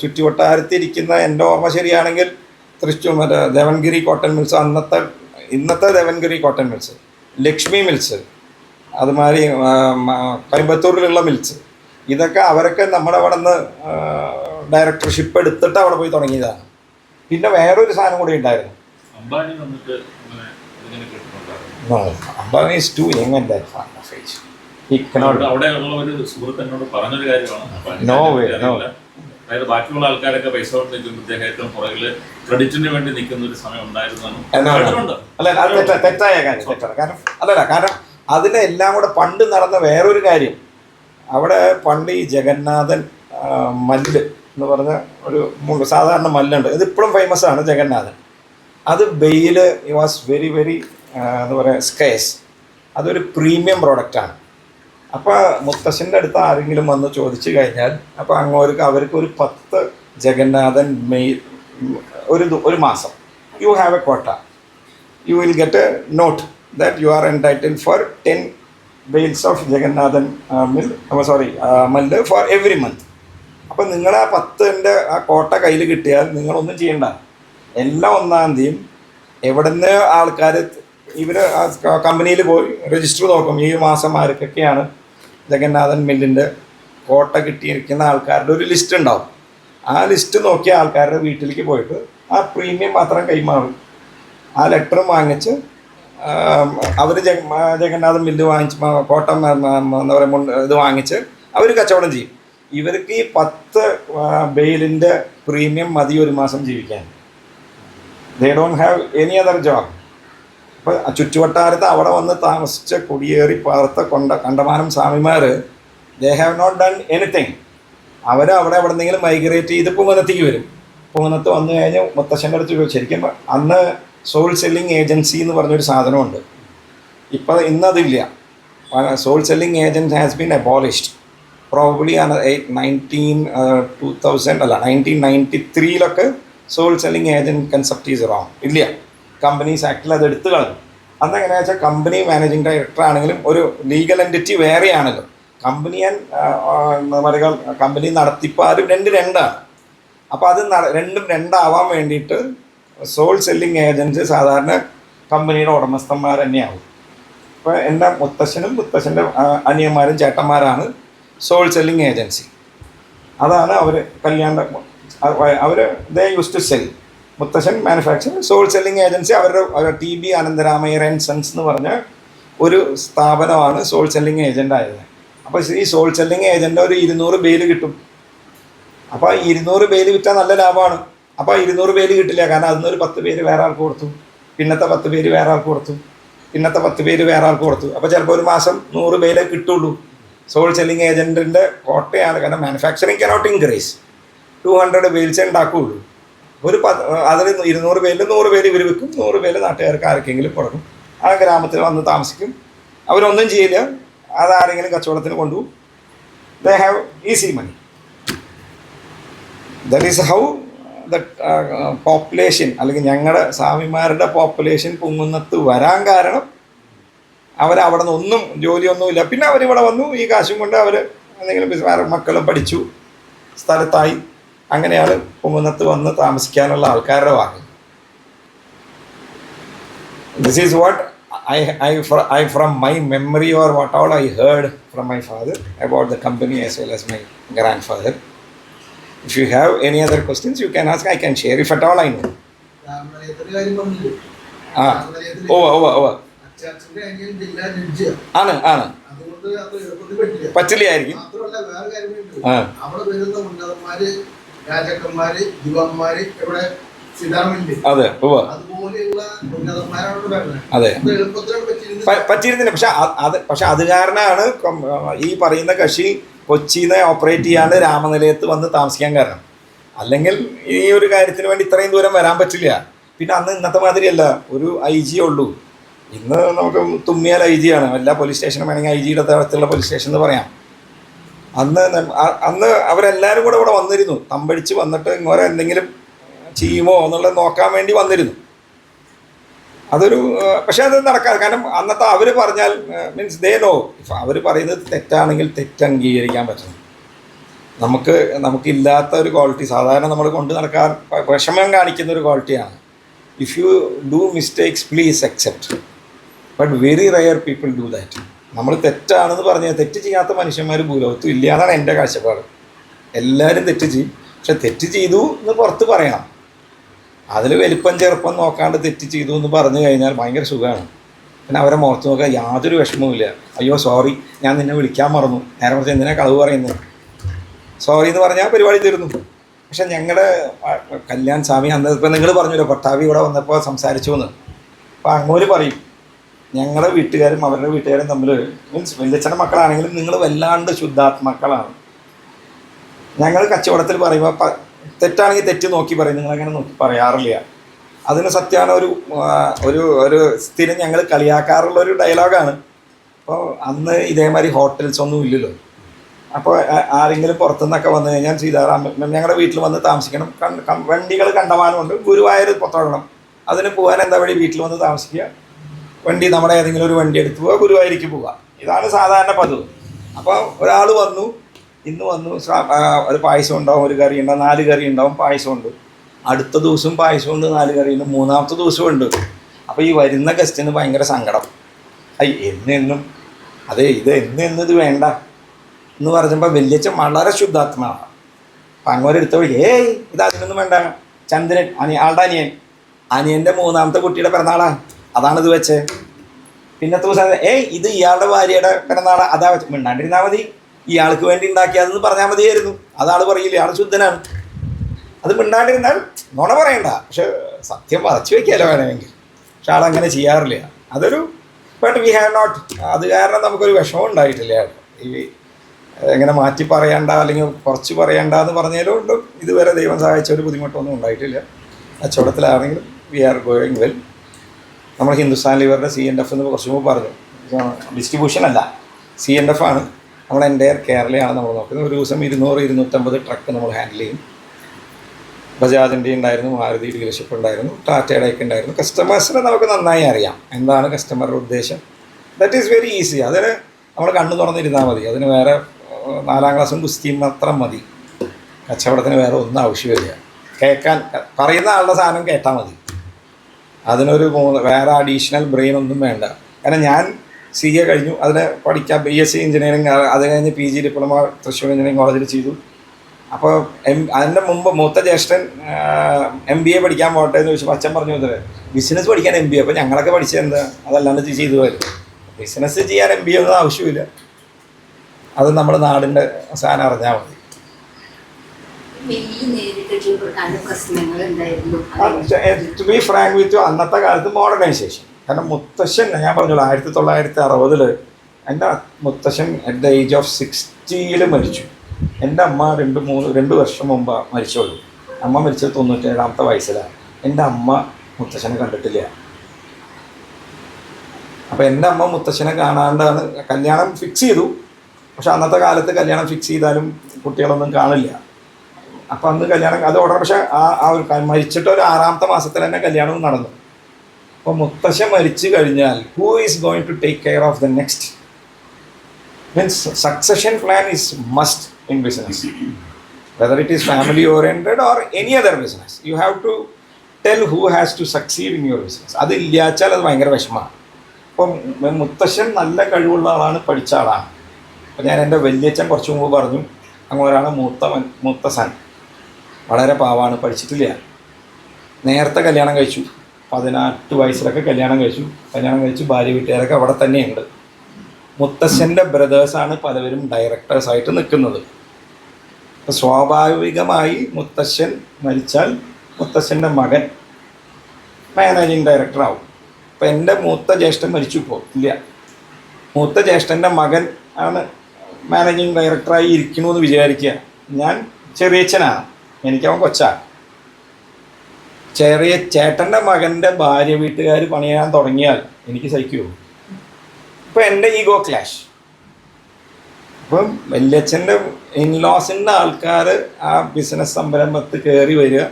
ചുറ്റുവട്ടാരത്തിരിക്കുന്ന, എൻ്റെ ഓർമ്മ ശരിയാണെങ്കിൽ തൃശ്ശൂർ മറ്റേ ദേവൻഗിരി കോട്ടൺ മിൽസ്, ഇന്നത്തെ ദേവൻഗിരി കോട്ടൺ മിൽസ്, ലക്ഷ്മി മിൽസ്, അതുമാതിരി കോയമ്പത്തൂരിലുള്ള മിൽസ്, ഇതൊക്കെ അവരൊക്കെ നമ്മുടെ അവിടെ നിന്ന് ഡയറക്ടർഷിപ്പ് എടുത്തിട്ട് അവിടെ പോയി തുടങ്ങിയതാണ്. പിന്നെ വേറൊരു സാധനം കൂടി ഉണ്ടായിരുന്നു, Ambani is too young and that fan of age. അവിടെയുള്ള ഒരു സുഹൃത്ത് എന്നോട് പറഞ്ഞൊരു കാര്യമാണ്, അതായത് ബാക്കിയുള്ള ആൾക്കാരൊക്കെ പൈസ കൊണ്ട് നിൽക്കുമ്പോഴത്തേക്ക് ഏറ്റവും പുറകില് ക്രെഡിറ്റിന് വേണ്ടി നിൽക്കുന്ന ഒരു സമയം ഉണ്ടായിരുന്നു. തെറ്റായ കാര്യം, കാരണം അതിലെല്ലാം കൂടെ പണ്ട് നടന്ന വേറൊരു കാര്യം, അവിടെ പണ്ട് ഈ ജഗന്നാഥൻ മല്ല് എന്ന് പറഞ്ഞ ഒരു സാധാരണ മല്ലുണ്ട്. ഇതിപ്പോഴും ഫേമസ് ആണ് ജഗന്നാഥൻ. അത് ബെയില് വാസ് വെരി വെരി എന്താ പറയുക സ്കേസ്. അതൊരു പ്രീമിയം പ്രോഡക്റ്റാണ്. അപ്പോൾ മുത്തശ്ശൻ്റെ അടുത്ത് ആരെങ്കിലും വന്ന് ചോദിച്ചു കഴിഞ്ഞാൽ അപ്പോൾ അവർക്ക് ഒരു 10 ജഗന്നാഥൻ ഒരു മാസം you have a quota, you will get a note that you are entitled for 10 bales of Jagannathan മല്ല് ഫോർ എവറി മന്ത്. അപ്പോൾ നിങ്ങൾ ആ 10ൻ്റെ ആ കോട്ട കയ്യിൽ കിട്ടിയാൽ നിങ്ങളൊന്നും ചെയ്യണ്ട. എല്ലാ 1-ാം തീയതിയും എവിടെ നിന്ന് ആൾക്കാർ ഇവർ കമ്പനിയിൽ പോയി രജിസ്റ്റർ നോക്കും. ഈ മാസം ആർക്കൊക്കെയാണ് ജഗന്നാഥൻ മില്ലിൻ്റെ കോട്ട കിട്ടിയിരിക്കുന്ന ആൾക്കാരുടെ ഒരു ലിസ്റ്റ് ഉണ്ടാവും. ആ ലിസ്റ്റ് നോക്കിയ ആൾക്കാരുടെ വീട്ടിലേക്ക് പോയിട്ട് ആ പ്രീമിയം മാത്രം കൈമാറും. ആ ലെറ്റർ വാങ്ങിച്ച് അവർ ജഗന്നാഥൻ മില്ല് വാങ്ങിച്ച് കോട്ട എന്താ പറയുക ഇത് വാങ്ങിച്ച് അവർ കച്ചവടം ചെയ്യും. ഇവർക്ക് ഈ 10 ബെയിലിൻ്റെ പ്രീമിയം മതി ഒരു മാസം ജീവിക്കാൻ. They don't have any other job. അപ്പോൾ ചുറ്റുവട്ടാരത്ത് അവിടെ വന്ന് താമസിച്ച് കുടിയേറി പാർത്ത കണ്ടമാനം സ്വാമിമാർ they have not done anything. അവിടെ എവിടെന്നെങ്കിലും മൈഗ്രേറ്റ് ചെയ്ത് പൂവനത്തേക്ക് വരും. പൂവനത്ത് വന്നു കഴിഞ്ഞാൽ മുത്തശ്ശൻ്റെ അടുത്ത് ശരിക്കും അന്ന് സോൾ സെല്ലിംഗ് ഏജൻസി എന്ന് പറഞ്ഞൊരു സാധനമുണ്ട്. ഇന്നതില്ല. Sole selling agent has been abolished probably 1993 sole selling agent concept is wrong. ഇല്ല, കമ്പനീസ് ആക്ടിൽ അത് എടുത്തു കളഞ്ഞു. അന്ന് എങ്ങനെയാണെന്ന് വെച്ചാൽ കമ്പനി മാനേജിങ് ഡയറക്ടർ ആണെങ്കിലും ഒരു ലീഗൽ എൻറ്റിറ്റി വേറെയാണല്ലോ. കമ്പനി എന്താ പറയുക, കമ്പനി നടത്തിപ്പാരും രണ്ടാണ്. അപ്പോൾ അത് രണ്ടാവാൻ വേണ്ടിയിട്ട് സോൾ സെല്ലിംഗ് ഏജൻറ്റ് സാധാരണ കമ്പനിയുടെ ഉടമസ്ഥന്മാർ തന്നെയാവും. ഇപ്പോൾ എൻ്റെ മുത്തശ്ശൻ്റെ അനിയന്മാരും ചേട്ടന്മാരാണ് സോൾ സെല്ലിംഗ് ഏജൻസി. അതാണ് അവർ അവർ ദേ യൂസ് ടു സെൽ. മുത്തശ്ശൻ മാനുഫാക്ചർ, സോൾ സെല്ലിംഗ് ഏജൻസി അവരുടെ TB അനന്തരാമയ്യർ ആൻഡ് സൺസ് എന്ന് പറഞ്ഞ ഒരു സ്ഥാപനമാണ് സോൾ സെല്ലിംഗ് ഏജൻ്റ് ആയത്. അപ്പോൾ ഈ സോൾ സെല്ലിംഗ് ഏജൻ്റ് ഒരു 200 ബെയിൽ കിട്ടും. അപ്പോൾ 200 ബെയിൽ വിറ്റാൽ നല്ല ലാഭമാണ്. അപ്പോൾ 200 ബെയിൽ കിട്ടില്ല, കാരണം അതിനൊരു 10 പേര് വേറെ ആൾക്ക് കൊടുത്തു, പിന്നത്തെ 10 പേര് വേറെ ആൾക്ക് കൊടുത്തു, പിന്നത്തെ 10 പേര് വേറെ ആൾക്ക് കൊടുത്തു. അപ്പോൾ ചിലപ്പോൾ ഒരു മാസം 100 ബെയിലേ കിട്ടുള്ളൂ. സോൾ സെല്ലിംഗ് ഏജൻറ്റിൻ്റെ കോട്ടയാണ്. കാരണം മാനുഫാക്ചറിങ് കനോട്ട് ഇൻക്രീസ്, 200 ബെയിൽസേ ഉണ്ടാക്കുകയുള്ളൂ. അതിൽ 200 ബെയിൽ 100 ബെയിൽ ഇവർ വെക്കും, 100 ബെയിൽ നാട്ടുകാർക്ക് ആർക്കെങ്കിലും കൊടുക്കും. ആ ഗ്രാമത്തിൽ വന്ന് താമസിക്കും. അവരൊന്നും ചെയ്യില്ല, അതാരെങ്കിലും കച്ചവടത്തിന് കൊണ്ടുപോകും. They have easy money. That is how the population, അല്ലെങ്കിൽ ഞങ്ങളുടെ സ്വാമിമാരുടെ പോപ്പുലേഷൻ പൊങ്ങുന്നത്ത് വരാൻ കാരണം അവരവിടെ നിന്നൊന്നും ജോലിയൊന്നുമില്ല. പിന്നെ അവരിവിടെ വന്നു, ഈ കാശും കൊണ്ട് അവർ എന്തെങ്കിലും മക്കളും പഠിച്ചു, സ്ഥലത്തായി. അങ്ങനെയാണ് പൊങ്ങുന്നത്ത് വന്ന് താമസിക്കാനുള്ള ആൾക്കാരുടെ ഭാഗം. This is what I from my memory or what all I heard from my father about the company as well as my grandfather. If you have any other questions, you can ask. I can share if at all I know. ആണ് പറ്റില്ലായിരിക്കും. അതെ അതെ പറ്റിയിരുന്നില്ല. പക്ഷെ അത് കാരണമാണ് ഈ പറയുന്ന കക്ഷി കൊച്ചിയിൽ ഓപ്പറേറ്റ് ചെയ്യാണ്ട് രാമനിലയത്ത് വന്ന് താമസിക്കാൻ കാരണം. അല്ലെങ്കിൽ ഈ ഒരു കാര്യത്തിന് വേണ്ടി ഇത്രയും ദൂരം വരാൻ പറ്റില്ല. പിന്നെ അന്ന് ഇന്നത്തെ മാതിരിയല്ല, ഒരു IG ഉള്ളൂ. ഇന്ന് നമുക്ക് തുമ്മിയാൽ IG ആണ്. എല്ലാ പോലീസ് സ്റ്റേഷനും വേണമെങ്കിൽ IG-യുടെ തരത്തിലുള്ള പോലീസ് സ്റ്റേഷൻ എന്ന് പറയാം. അന്ന് അവരെല്ലാവരും കൂടെ ഇവിടെ വന്നിരുന്നു. തമ്പടിച്ച് വന്നിട്ട് ഇങ്ങനെ എന്തെങ്കിലും ചെയ്യുമോ എന്നുള്ളത് നോക്കാൻ വേണ്ടി വന്നിരുന്നു. അതൊരു പക്ഷെ അത് നടക്കാതെ, കാരണം അന്നത്തെ അവർ പറഞ്ഞാൽ മീൻസ് ദേ നോ, അവർ പറയുന്നത് തെറ്റാണെങ്കിൽ തെറ്റ് അംഗീകരിക്കാൻ പറ്റണം. നമുക്കില്ലാത്ത ഒരു ക്വാളിറ്റി സാധാരണ നമ്മൾ കൊണ്ട് നടക്കാൻ വിഷമം കാണിക്കുന്ന ഒരു ക്വാളിറ്റിയാണ്. If you do mistakes please accept, but very rare people do that. നമ്മൾ തെറ്റാണെന്ന് പറഞ്ഞാൽ തെറ്റ് ചെയ്യാത്ത മനുഷ്യന്മാർ ഭൂലോകത്തും ഇല്ല എന്നാണ് എൻ്റെ കാഴ്ചപ്പാട്. എല്ലാവരും തെറ്റ് ചെയ്യും, പക്ഷെ തെറ്റ് ചെയ്തു എന്ന് പുറത്ത് പറയണം. അതിൽ വലിപ്പം ചെറുപ്പം നോക്കാണ്ട് തെറ്റ് ചെയ്തു എന്ന് പറഞ്ഞു കഴിഞ്ഞാൽ ഭയങ്കര സുഖമാണ്. പിന്നെ അവരെ മുഖത്ത് നോക്കാൻ യാതൊരു വിഷമവുമില്ല. അയ്യോ സോറി, ഞാൻ നിന്നെ വിളിക്കാൻ മറന്നു, നേരെ കുറച്ച് എന്തിനാ കളവ് പറയുന്നത്, സോറി എന്ന് പറഞ്ഞാൽ പരിപാടി തീർന്നു. പക്ഷെ ഞങ്ങളുടെ കല്യാൺ സ്വാമി അന്ന് ഇപ്പം നിങ്ങൾ പറഞ്ഞല്ലോ പട്ടാവി ഇവിടെ വന്നപ്പോൾ സംസാരിച്ചു എന്ന്. അപ്പോൾ അങ്ങോട്ട് പറയും ഞങ്ങളുടെ വീട്ടുകാരും അവരുടെ വീട്ടുകാരും തമ്മിൽ മീൻസ് വലിയച്ഛൻ്റെ മക്കളാണെങ്കിലും നിങ്ങൾ വല്ലാണ്ട് ശുദ്ധാത്മാക്കളാണ്. ഞങ്ങൾ കച്ചവടത്തിൽ പറയുമ്പോൾ തെറ്റാണെങ്കിൽ തെറ്റ് നോക്കി പറയും, നിങ്ങളങ്ങനെ നോക്കി പറയാറില്ല. അതിന് സത്യമാണ് ഒരു സ്ഥിരം ഞങ്ങൾ കളിയാക്കാറുള്ള ഒരു ഡയലോഗാണ്. അപ്പോൾ അന്ന് ഇതേമാതിരി ഹോട്ടൽസ് ഒന്നും ഇല്ലല്ലോ. അപ്പോൾ ആരെങ്കിലും പുറത്തുനിന്നൊക്കെ വന്നു കഴിഞ്ഞാൽ സീതാറാം ഞങ്ങളുടെ വീട്ടിൽ വന്ന് താമസിക്കണം. വണ്ടികൾ കണ്ടമാനമുണ്ട്. ഗുരുവായൂർ തൊഴണം, അതിന് പോകാൻ എന്താ വഴി? വീട്ടിൽ വന്ന് താമസിക്കുക, വണ്ടി നമ്മുടെ ഏതെങ്കിലും ഒരു വണ്ടി എടുത്ത് പോവുക, ഗുരുവായൂരിക്ക് പോവുക. ഇതാണ് സാധാരണ പതിവ്. അപ്പോൾ ഒരാൾ വന്നു, ഇന്ന് വന്നു, ഒരു പായസം ഉണ്ടാവും, ഒരു കറി ഉണ്ടാവും, 4 കറി ഉണ്ടാവും, പായസമുണ്ട്. അടുത്ത ദിവസം പായസമുണ്ട്, 4 കറിയുണ്ട്, മൂന്നാമത്തെ ദിവസവും ഉണ്ട്. അപ്പോൾ ഈ വരുന്ന ഗസ്റ്റിന് ഭയങ്കര സങ്കടം. എന്നും അതെ ഇത് ഇത് വേണ്ട എന്ന് പറഞ്ഞപ്പോൾ വല്യച്ഛൻ വളരെ ശുദ്ധാത്മാവാണ്. അപ്പം അങ്ങോട്ട് എടുത്ത വഴി ഇത് അതിനൊന്നും വേണ്ട. ചന്ദ്രൻ ആളുടെ അനിയൻ്റെ 3ാമത്തെ കുട്ടിയുടെ പിറന്നാളാണ്, അതാണിത് വെച്ചേ. പിന്നത്തെ ദിവസം ഇത് ഇയാളുടെ ഭാര്യയുടെ പിറന്നാളാണ്, അതാ വെച്ച്. മിണ്ടാണ്ടിരുന്നാൽ മതി, ഇയാൾക്ക് വേണ്ടി ഉണ്ടാക്കിയതെന്ന് പറഞ്ഞാൽ മതിയായിരുന്നു. അതാൾ പറയില്ല, ഇയാൾ ശുദ്ധനാണ്. അത് മിണ്ടാണ്ടിരുന്നാൽ നുണ പറയണ്ട, പക്ഷെ സത്യം മറച്ചു വയ്ക്കാലോ വേണമെങ്കിൽ. പക്ഷെ ആളങ്ങനെ ചെയ്യാറില്ല. അതൊരു ബട്ട് വി ഹാവ് നോട്ട്, അത് കാരണം നമുക്കൊരു വിഷമം ഉണ്ടായിട്ടില്ല. ഈ എങ്ങനെ മാറ്റി പറയണ്ട അല്ലെങ്കിൽ കുറച്ച് പറയണ്ട എന്ന് പറഞ്ഞാലും ഉണ്ട്. ഇതുവരെ ദൈവം സഹായിച്ച ഒരു ബുദ്ധിമുട്ടൊന്നും ഉണ്ടായിട്ടില്ല. കച്ചവടത്തിലാണെങ്കിലും വി ആർ ഗോയിങ് വെൽ. നമ്മൾ ഹിന്ദുസ്ഥാൻ ലിവറിൻ്റെ CNF എന്ന് കുറച്ച് മുമ്പ് പറഞ്ഞു. ഡിസ്ട്രിബ്യൂഷൻ അല്ല, CNF ആണ്. നമ്മൾ എൻ്റയർ കേരളയാണ് നമ്മൾ നോക്കുന്നത്. ഒരു ദിവസം 200-250 ട്രക്ക് നമ്മൾ ഹാൻഡിൽ ചെയ്യും. ബജാജിൻ്റെ ഉണ്ടായിരുന്നു, മാരുതി ഡീലർഷിപ്പ് ഉണ്ടായിരുന്നു, ടാറ്റയുടെ ഒക്കെ ഉണ്ടായിരുന്നു. കസ്റ്റമേഴ്സിനെ നമുക്ക് നന്നായി അറിയാം, എന്താണ് കസ്റ്റമറുടെ ഉദ്ദേശം. That is very easy. അതിന് നമ്മൾ കണ്ണു തുറന്നിരുന്നാൽ മതി. അതിന് വേറെ 4ാം ക്ലാസ്സും കുസ്തിയും മാത്രം മതി. കച്ചവടത്തിന് വേറെ ഒന്നും ആവശ്യമില്ല. കേൾക്കാൻ പറയുന്ന ആളുടെ സാധനം കേട്ടാൽ മതി. അതിനൊരു വേറെ അഡീഷണൽ ബ്രെയിൻ ഒന്നും വേണ്ട. കാരണം ഞാൻ CA കഴിഞ്ഞു, അതിനെ പഠിക്കാൻ BSc എഞ്ചിനീയറിംഗ്, അത് കഴിഞ്ഞ് PG ഡിപ്ലോമ തൃശ്ശൂർ എഞ്ചിനീയറിംഗ് കോളേജിൽ ചെയ്തു. അപ്പോൾ അതിൻ്റെ മുമ്പ് മൂത്ത ജ്യേഷ്ഠൻ MBA പഠിക്കാൻ പോട്ടെ എന്ന് ചോദിച്ചപ്പോൾ അച്ഛൻ പറഞ്ഞു തരേ ബിസിനസ് പഠിക്കാൻ MBA. അപ്പോൾ ഞങ്ങളൊക്കെ പഠിച്ചത് എന്താ, അതല്ലാണ്ട് ചെയ്തു വരും. ബിസിനസ് ചെയ്യാൻ MBA ഒന്നും ആവശ്യമില്ല. അത് നമ്മുടെ നാടിൻ്റെ സാധനം അറിഞ്ഞാൽ മതി. To be frank with you, അന്നത്തെ കാലത്ത് മോഡേണൈസേഷൻ. കാരണം മുത്തശ്ശൻ, ഞാൻ പറഞ്ഞോളൂ, 1960 എൻ്റെ മുത്തശ്ശൻ അറ്റ് ദ ഏജ് ഓഫ് 60 മരിച്ചു. എൻ്റെ അമ്മ 2 വർഷം മുമ്പ് മരിച്ചോളൂ. അമ്മ മരിച്ചത് 97ാമത്തെ വയസ്സിലാണ്. എൻ്റെ അമ്മ മുത്തശ്ശനെ കണ്ടിട്ടില്ല. അപ്പോൾ എൻ്റെ അമ്മ മുത്തശ്ശനെ കാണാണ്ടാണ് കല്യാണം ഫിക്സ് ചെയ്തു. പക്ഷെ അന്നത്തെ കാലത്ത് കല്യാണം ഫിക്സ് ചെയ്താലും കുട്ടികളൊന്നും കാണില്ല. അപ്പം അന്ന് കല്യാണം അത് ഓർഡർ. പക്ഷേ ആ ഒരു മരിച്ചിട്ട് ഒരു 6ാമത്തെ മാസത്തിൽ തന്നെ കല്യാണവും നടന്നു. അപ്പോൾ മുത്തശ്ശൻ മരിച്ചു കഴിഞ്ഞാൽ who is going to take care of the next? Means succession plan is must in business, whether it is family oriented or any other business. You have to tell who has to succeed in your business. അത് ഇല്ലാച്ചാൽ അത് ഭയങ്കര വിഷമമാണ്. അപ്പം മുത്തശ്ശൻ നല്ല കഴിവുള്ള ആളാണ്, പഠിച്ച ആളാണ്. അപ്പം ഞാൻ എൻ്റെ വല്യച്ഛൻ കുറച്ച് മുമ്പ് പറഞ്ഞു, അങ്ങോട്ടാണ് മുത്തശ്ശൻ വളരെ പാവാണ്, പഠിച്ചിട്ടില്ല. നേരത്തെ കല്യാണം കഴിച്ചു, 18 വയസ്സിലൊക്കെ കല്യാണം കഴിച്ചു. ഭാര്യ വീട്ടുകാരൊക്കെ അവിടെ തന്നെയുണ്ട്. മുത്തശ്ശൻ്റെ ബ്രദേഴ്സാണ് പലവരും ഡയറക്ടേഴ്സായിട്ട് നിൽക്കുന്നത്. അപ്പോൾ സ്വാഭാവികമായി മുത്തശ്ശൻ മരിച്ചാൽ മുത്തശ്ശൻ്റെ മകൻ മാനേജിങ് ഡയറക്ടറാവും. അപ്പോൾ എൻ്റെ മൂത്ത ജ്യേഷ്ഠൻ മരിച്ചു ഇല്ല. മൂത്ത ജ്യേഷ്ഠൻ്റെ മകൻ ആണ് മാനേജിങ് ഡയറക്ടറായി ഇരിക്കണമെന്ന് വിചാരിക്കുക. ഞാൻ ചെറിയച്ഛനാണ്, എനിക്കവൻ കൊച്ചാണ്. ചേട്ടൻ്റെ മകൻ്റെ ഭാര്യ വീട്ടുകാർ പണിയാൻ തുടങ്ങിയാൽ എനിക്ക് സഹിക്കുമോ? ഇപ്പോൾ എൻ്റെ ഈഗോ ക്ലാഷ്. അപ്പം വല്യച്ഛൻ്റെ ഇൻലോസിൻ്റെ ആൾക്കാർ ആ ബിസിനസ് സംരംഭത്തിൽ കയറി വരിക,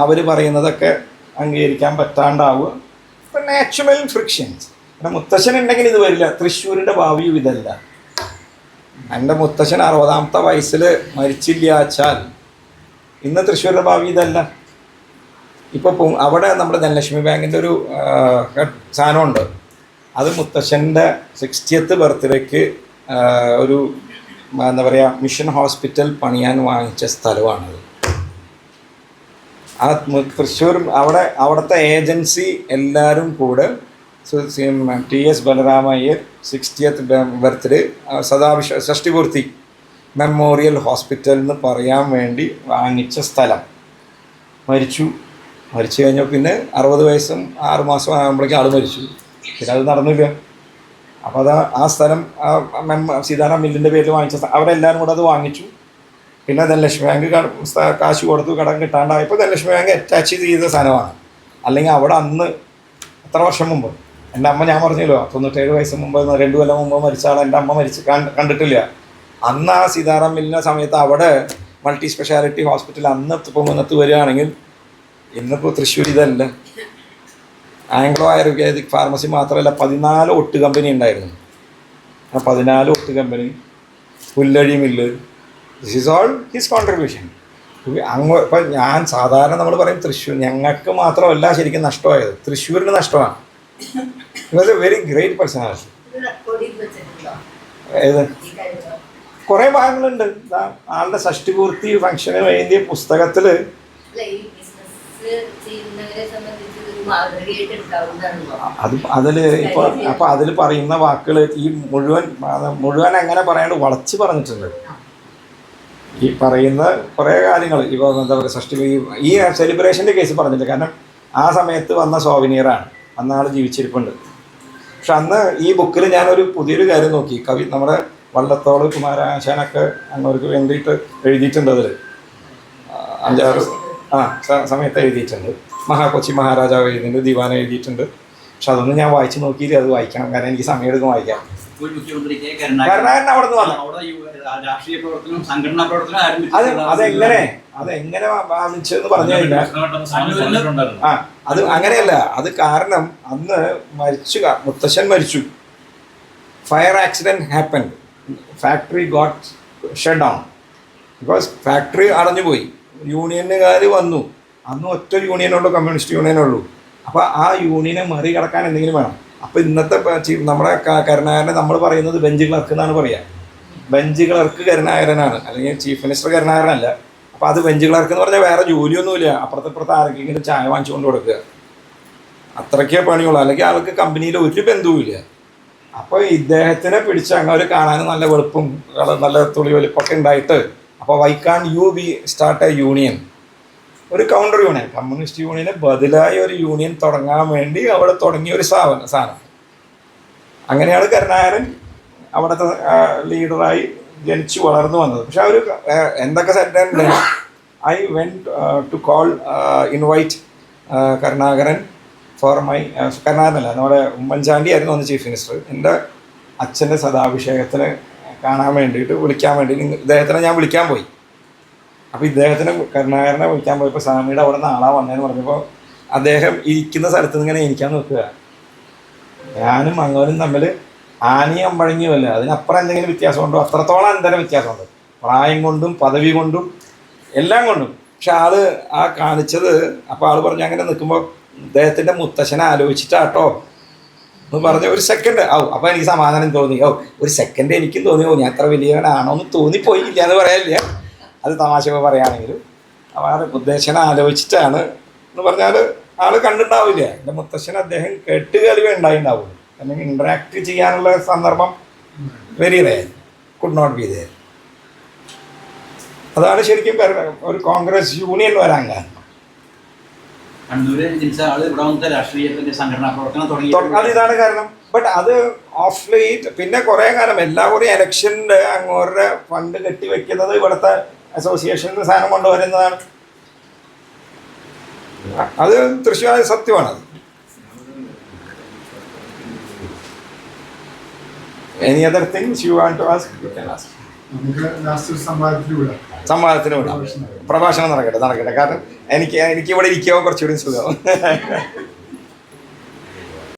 അവർ പറയുന്നതൊക്കെ അംഗീകരിക്കാൻ പറ്റാണ്ടാവുക. ഇപ്പം നാച്ചുറൽ ഫ്രിക്ഷൻസ്. പിന്നെ മുത്തശ്ശൻ ഉണ്ടെങ്കിൽ ഇത് വരില്ല. തൃശ്ശൂരിൻ്റെ ഭാവിയും ഇതല്ല. എൻ്റെ മുത്തശ്ശൻ 60ാമത്തെ വയസ്സിൽ മരിച്ചില്ലാച്ചാൽ ഇന്ന് തൃശ്ശൂരിൻ്റെ ഭാവി ഇതല്ല. ഇപ്പോൾ അവിടെ നമ്മുടെ ധനലക്ഷ്മി ബാങ്കിൻ്റെ ഒരു സാധനമുണ്ട്. അത് മുത്തശ്ശൻ്റെ 60th ബർത്ത്ഡേക്ക് ഒരു എന്താ പറയുക മിഷൻ ഹോസ്പിറ്റൽ പണിയാൻ വാങ്ങിച്ച സ്ഥലമാണത്. ആ തൃശ്ശൂർ അവിടുത്തെ ഏജൻസി എല്ലാവരും കൂടെ TS Balarama Iyer 60th birthday Shashtipoorthi memorial hospital എന്ന് പറയാൻ വേണ്ടി വാങ്ങിച്ച സ്ഥലം. മരിച്ചു കഴിഞ്ഞാൽ പിന്നെ 60 വയസ്സും 6 മാസം ആകുമ്പോഴേക്കും ആൾ മരിച്ചു. പിന്നെ അത് നടന്നില്ല. അപ്പോൾ ആ സ്ഥലം സീതാറാം മില്ലിൻ്റെ പേരിൽ വാങ്ങിച്ച അവിടെ എല്ലാവരും കൂടെ അത് വാങ്ങിച്ചു. പിന്നെ ധനലക്ഷ്മി ബാങ്ക് കാശ് കൊടുത്തു കടം കിട്ടാണ്ടായപ്പോൾ ധനലക്ഷ്മി ബാങ്ക് അറ്റാച്ച് ചെയ്ത സാധനമാണ്. അല്ലെങ്കിൽ അവിടെ അന്ന് എത്ര വർഷം മുമ്പ് എൻ്റെ അമ്മ, ഞാൻ പറഞ്ഞല്ലോ 97 വയസ്സ് മുമ്പ് 2 കൊല്ലം മുമ്പ് മരിച്ച ആൾ എൻ്റെ അമ്മ കണ്ടിട്ടില്ല. അന്ന് ആ സീതാറാം മില്ലിൻ്റെ സമയത്ത് അവിടെ മൾട്ടി സ്പെഷ്യാലിറ്റി ഹോസ്പിറ്റൽ അന്ന് പൊങ്ങുന്നത്ത് വരികയാണെങ്കിൽ ഇന്നിപ്പോൾ തൃശ്ശൂർ ഇതല്ല. ആംഗ്ലോ ആയുർവേദിക് ഫാർമസി മാത്രമല്ല 14 ഒട്ട് കമ്പനി ഉണ്ടായിരുന്നു. ആ 14 ഒട്ട് company, Pullazhi mill, this is all his contribution. ഇപ്പം ഞാൻ സാധാരണ നമ്മൾ പറയും തൃശ്ശൂർ, ഞങ്ങൾക്ക് മാത്രമല്ല ശരിക്കും നഷ്ടമായത്, തൃശ്ശൂരിന് നഷ്ടമാണ്. It was A very great personality. ഏത് കുറേ ഭാഗങ്ങളുണ്ട്. ആളുടെ ഷഷ്ടിപൂർത്തി ഫംഗ്ഷന് വേണ്ടിയ പുസ്തകത്തിൽ അതിൽ ഇപ്പോൾ അപ്പോൾ അതിൽ പറയുന്ന വാക്കുകൾ ഈ മുഴുവൻ എങ്ങനെ പറയാണ്ട് വളച്ച് പറഞ്ഞിട്ടുണ്ട്. ഈ പറയുന്ന കുറേ കാര്യങ്ങൾ ഇപ്പോൾ എന്താ പറയുക, ഷഷ്ടി ഈ സെലിബ്രേഷൻ്റെ കേസ് പറഞ്ഞില്ല. കാരണം ആ സമയത്ത് വന്ന സോവിനിയറാണ്, അന്ന് ആൾ ജീവിച്ചിരിപ്പുണ്ട്. പക്ഷെ അന്ന് ഈ ബുക്കിൽ ഞാനൊരു പുതിയൊരു കാര്യം നോക്കി. നമ്മുടെ വള്ളത്തോൾ കുമാരാശാനൊക്കെ അങ്ങോട്ട് വേണ്ടിയിട്ട് എഴുതിയിട്ടുണ്ട്. അതിൽ 5-6 സമയത്ത് എഴുതിയിട്ടുണ്ട്. കൊച്ചി മഹാരാജാവ് എഴുതിയിട്ടുണ്ട്, ദിവാന എഴുതിയിട്ടുണ്ട്. പക്ഷെ അതൊന്നും ഞാൻ വായിച്ച് നോക്കിയില്ല. അത് വായിക്കണം, കാരണം എനിക്ക് സമയം എടുക്കും വായിക്കാം. കരുണാകരൻ അവിടെ നിന്ന് വന്നു. അതെങ്ങനെ വാങ്ങിച്ചെന്ന് പറഞ്ഞു കഴിഞ്ഞാൽ അത് അങ്ങനെയല്ല. അത് കാരണം അന്ന് മുത്തശ്ശൻ മരിച്ചു, fire accident happen, factory got shut down because factory അടഞ്ഞുപോയി. യൂണിയനുകാർ വന്നു. അന്ന് ഒറ്റ യൂണിയനുള്ളൂ, കമ്മ്യൂണിസ്റ്റ് യൂണിയനുള്ളൂ. അപ്പോൾ ആ യൂണിയനെ മറികടക്കാൻ എന്തെങ്കിലും വേണം. അപ്പോൾ ഇന്നത്തെ നമ്മുടെ കരുണാകരനെ നമ്മൾ പറയുന്നത് ബെഞ്ച് ക്ലർക്ക് എന്നാണ് പറയുക. ബെഞ്ച് ക്ലർക്ക് കരുണാകരനാണ്, അല്ലെങ്കിൽ ചീഫ് മിനിസ്റ്റർ കരുണാകരനല്ല. അപ്പോൾ അത് ബെഞ്ച് ക്ലർക്ക് എന്ന് പറഞ്ഞാൽ വേറെ ജോലിയൊന്നുമില്ല, അപ്പുറത്തെ ആർക്കെങ്കിലും ചായ വാങ്ങിച്ചു കൊണ്ട് കൊടുക്കുക, അത്രയ്ക്കേ പണിയുള്ളൂ. അല്ലെങ്കിൽ ആൾക്ക് കമ്പനിയിൽ ഒരു ബന്ധവുമില്ല. അപ്പോൾ ഇദ്ദേഹത്തിനെ പിടിച്ച് അങ്ങനെ കാണാനും നല്ല വെളുപ്പും നല്ല തുളി വലിപ്പൊക്കെ ഉണ്ടായിട്ട്, അപ്പോൾ why can you be start a union, ഒരു കൗണ്ടർ യൂണിയൻ, കമ്മ്യൂണിസ്റ്റ് യൂണിയന് ബദലായ ഒരു യൂണിയൻ തുടങ്ങാൻ വേണ്ടി അവിടെ തുടങ്ങിയ ഒരു സാധനം. അങ്ങനെയാണ് കരുണാകരൻ അവിടുത്തെ ലീഡറായി ജനിച്ചു വളർന്നു വന്നത്. പക്ഷെ അവർ എന്തൊക്കെ സെറ്റൻഡ്, I went to call invite Karunakaran for my കരുണാകരനല്ല, നമ്മുടെ ഉമ്മൻചാണ്ടി ആയിരുന്നു അന്ന് ചീഫ് മിനിസ്റ്റർ. എൻ്റെ അച്ഛൻ്റെ സദാഭിഷേകത്തിന് കാണാൻ വേണ്ടിയിട്ട് വിളിക്കാൻ വേണ്ടി ഇദ്ദേഹത്തിനെ ഞാൻ വിളിക്കാൻ പോയി. അപ്പോൾ ഇദ്ദേഹത്തിന് കരുണാകരനെ വിളിക്കാൻ പോയപ്പോൾ സ്വാമിയുടെ അവിടെ നിന്ന് ആളാ വന്നതെന്ന് പറഞ്ഞപ്പോൾ അദ്ദേഹം ഇരിക്കുന്ന സ്ഥലത്ത് നിന്ന് ഇങ്ങനെ ഇരിക്കാൻ നോക്കുക. ഞാനും അങ്ങോരും തമ്മിൽ ആനയും അമ്പഴങ്ങിയുമല്ല, അതിനപ്പുറം എന്തെങ്കിലും വ്യത്യാസമുണ്ടോ, അത്രത്തോളം അന്തരം വ്യത്യാസമുണ്ട്, പ്രായം കൊണ്ടും പദവി കൊണ്ടും എല്ലാം കൊണ്ടും. പക്ഷെ ആ കാണിച്ചത്, അപ്പോൾ ആൾ പറഞ്ഞു അങ്ങനെ നിൽക്കുമ്പോൾ ഇദ്ദേഹത്തിൻ്റെ മുത്തശ്ശനെ ആലോചിച്ചിട്ടാട്ടോ എന്ന് പറഞ്ഞ ഒരു സെക്കൻഡ് അപ്പോൾ എനിക്ക് സമാധാനം തോന്നി. ഒരു സെക്കൻഡ് എനിക്കും തോന്നി, ഞാൻ അത്ര വലിയവനാണോ എന്ന് തോന്നിപ്പോയി. ഇല്ല എന്ന് പറയാനില്ല, അത് തമാശ പറയുകയാണെങ്കിലും. അപ്പോൾ ആ മുത്തശ്ശനെ ആലോചിച്ചിട്ടാണ് എന്ന് പറഞ്ഞാൽ ആൾ കണ്ടിട്ടുണ്ടാവില്ല. എൻ്റെ മുത്തശ്ശൻ അദ്ദേഹം കേട്ടുകേൾവേ ഉണ്ടായിട്ടുണ്ടാവുള്ളൂ, അല്ലെങ്കിൽ ഇൻട്രാക്ട് ചെയ്യാനുള്ള സന്ദർഭം very rare, could not be there. അതാണ് ശരിക്കും ഒരു കോൺഗ്രസ് യൂണിയൻ വരാൻ കാരണം. അതിതാണ് കാരണം. ബട്ട് അത് ഓഫ് ലേറ്റ് പിന്നെ കുറേ കാലം എല്ലാവരും ഇലക്ഷൻ്റെ അങ്ങോരുടെ ഫണ്ട് കെട്ടിവെക്കുന്നത് ഇവിടുത്തെ അസോസിയേഷനിൽ സാധനം കൊണ്ടുവരുന്നതാണ്. അത് Thrissur സത്യമാണത്. Any other things you want to ask? You can ask. സംവാദത്തിന് വിടാം. പ്രഭാഷണം നടക്കട്ടെ. കാരണം എനിക്ക് ഇവിടെ ഇരിക്കുമ്പോൾ കുറച്ചുകൂടി സുഖം.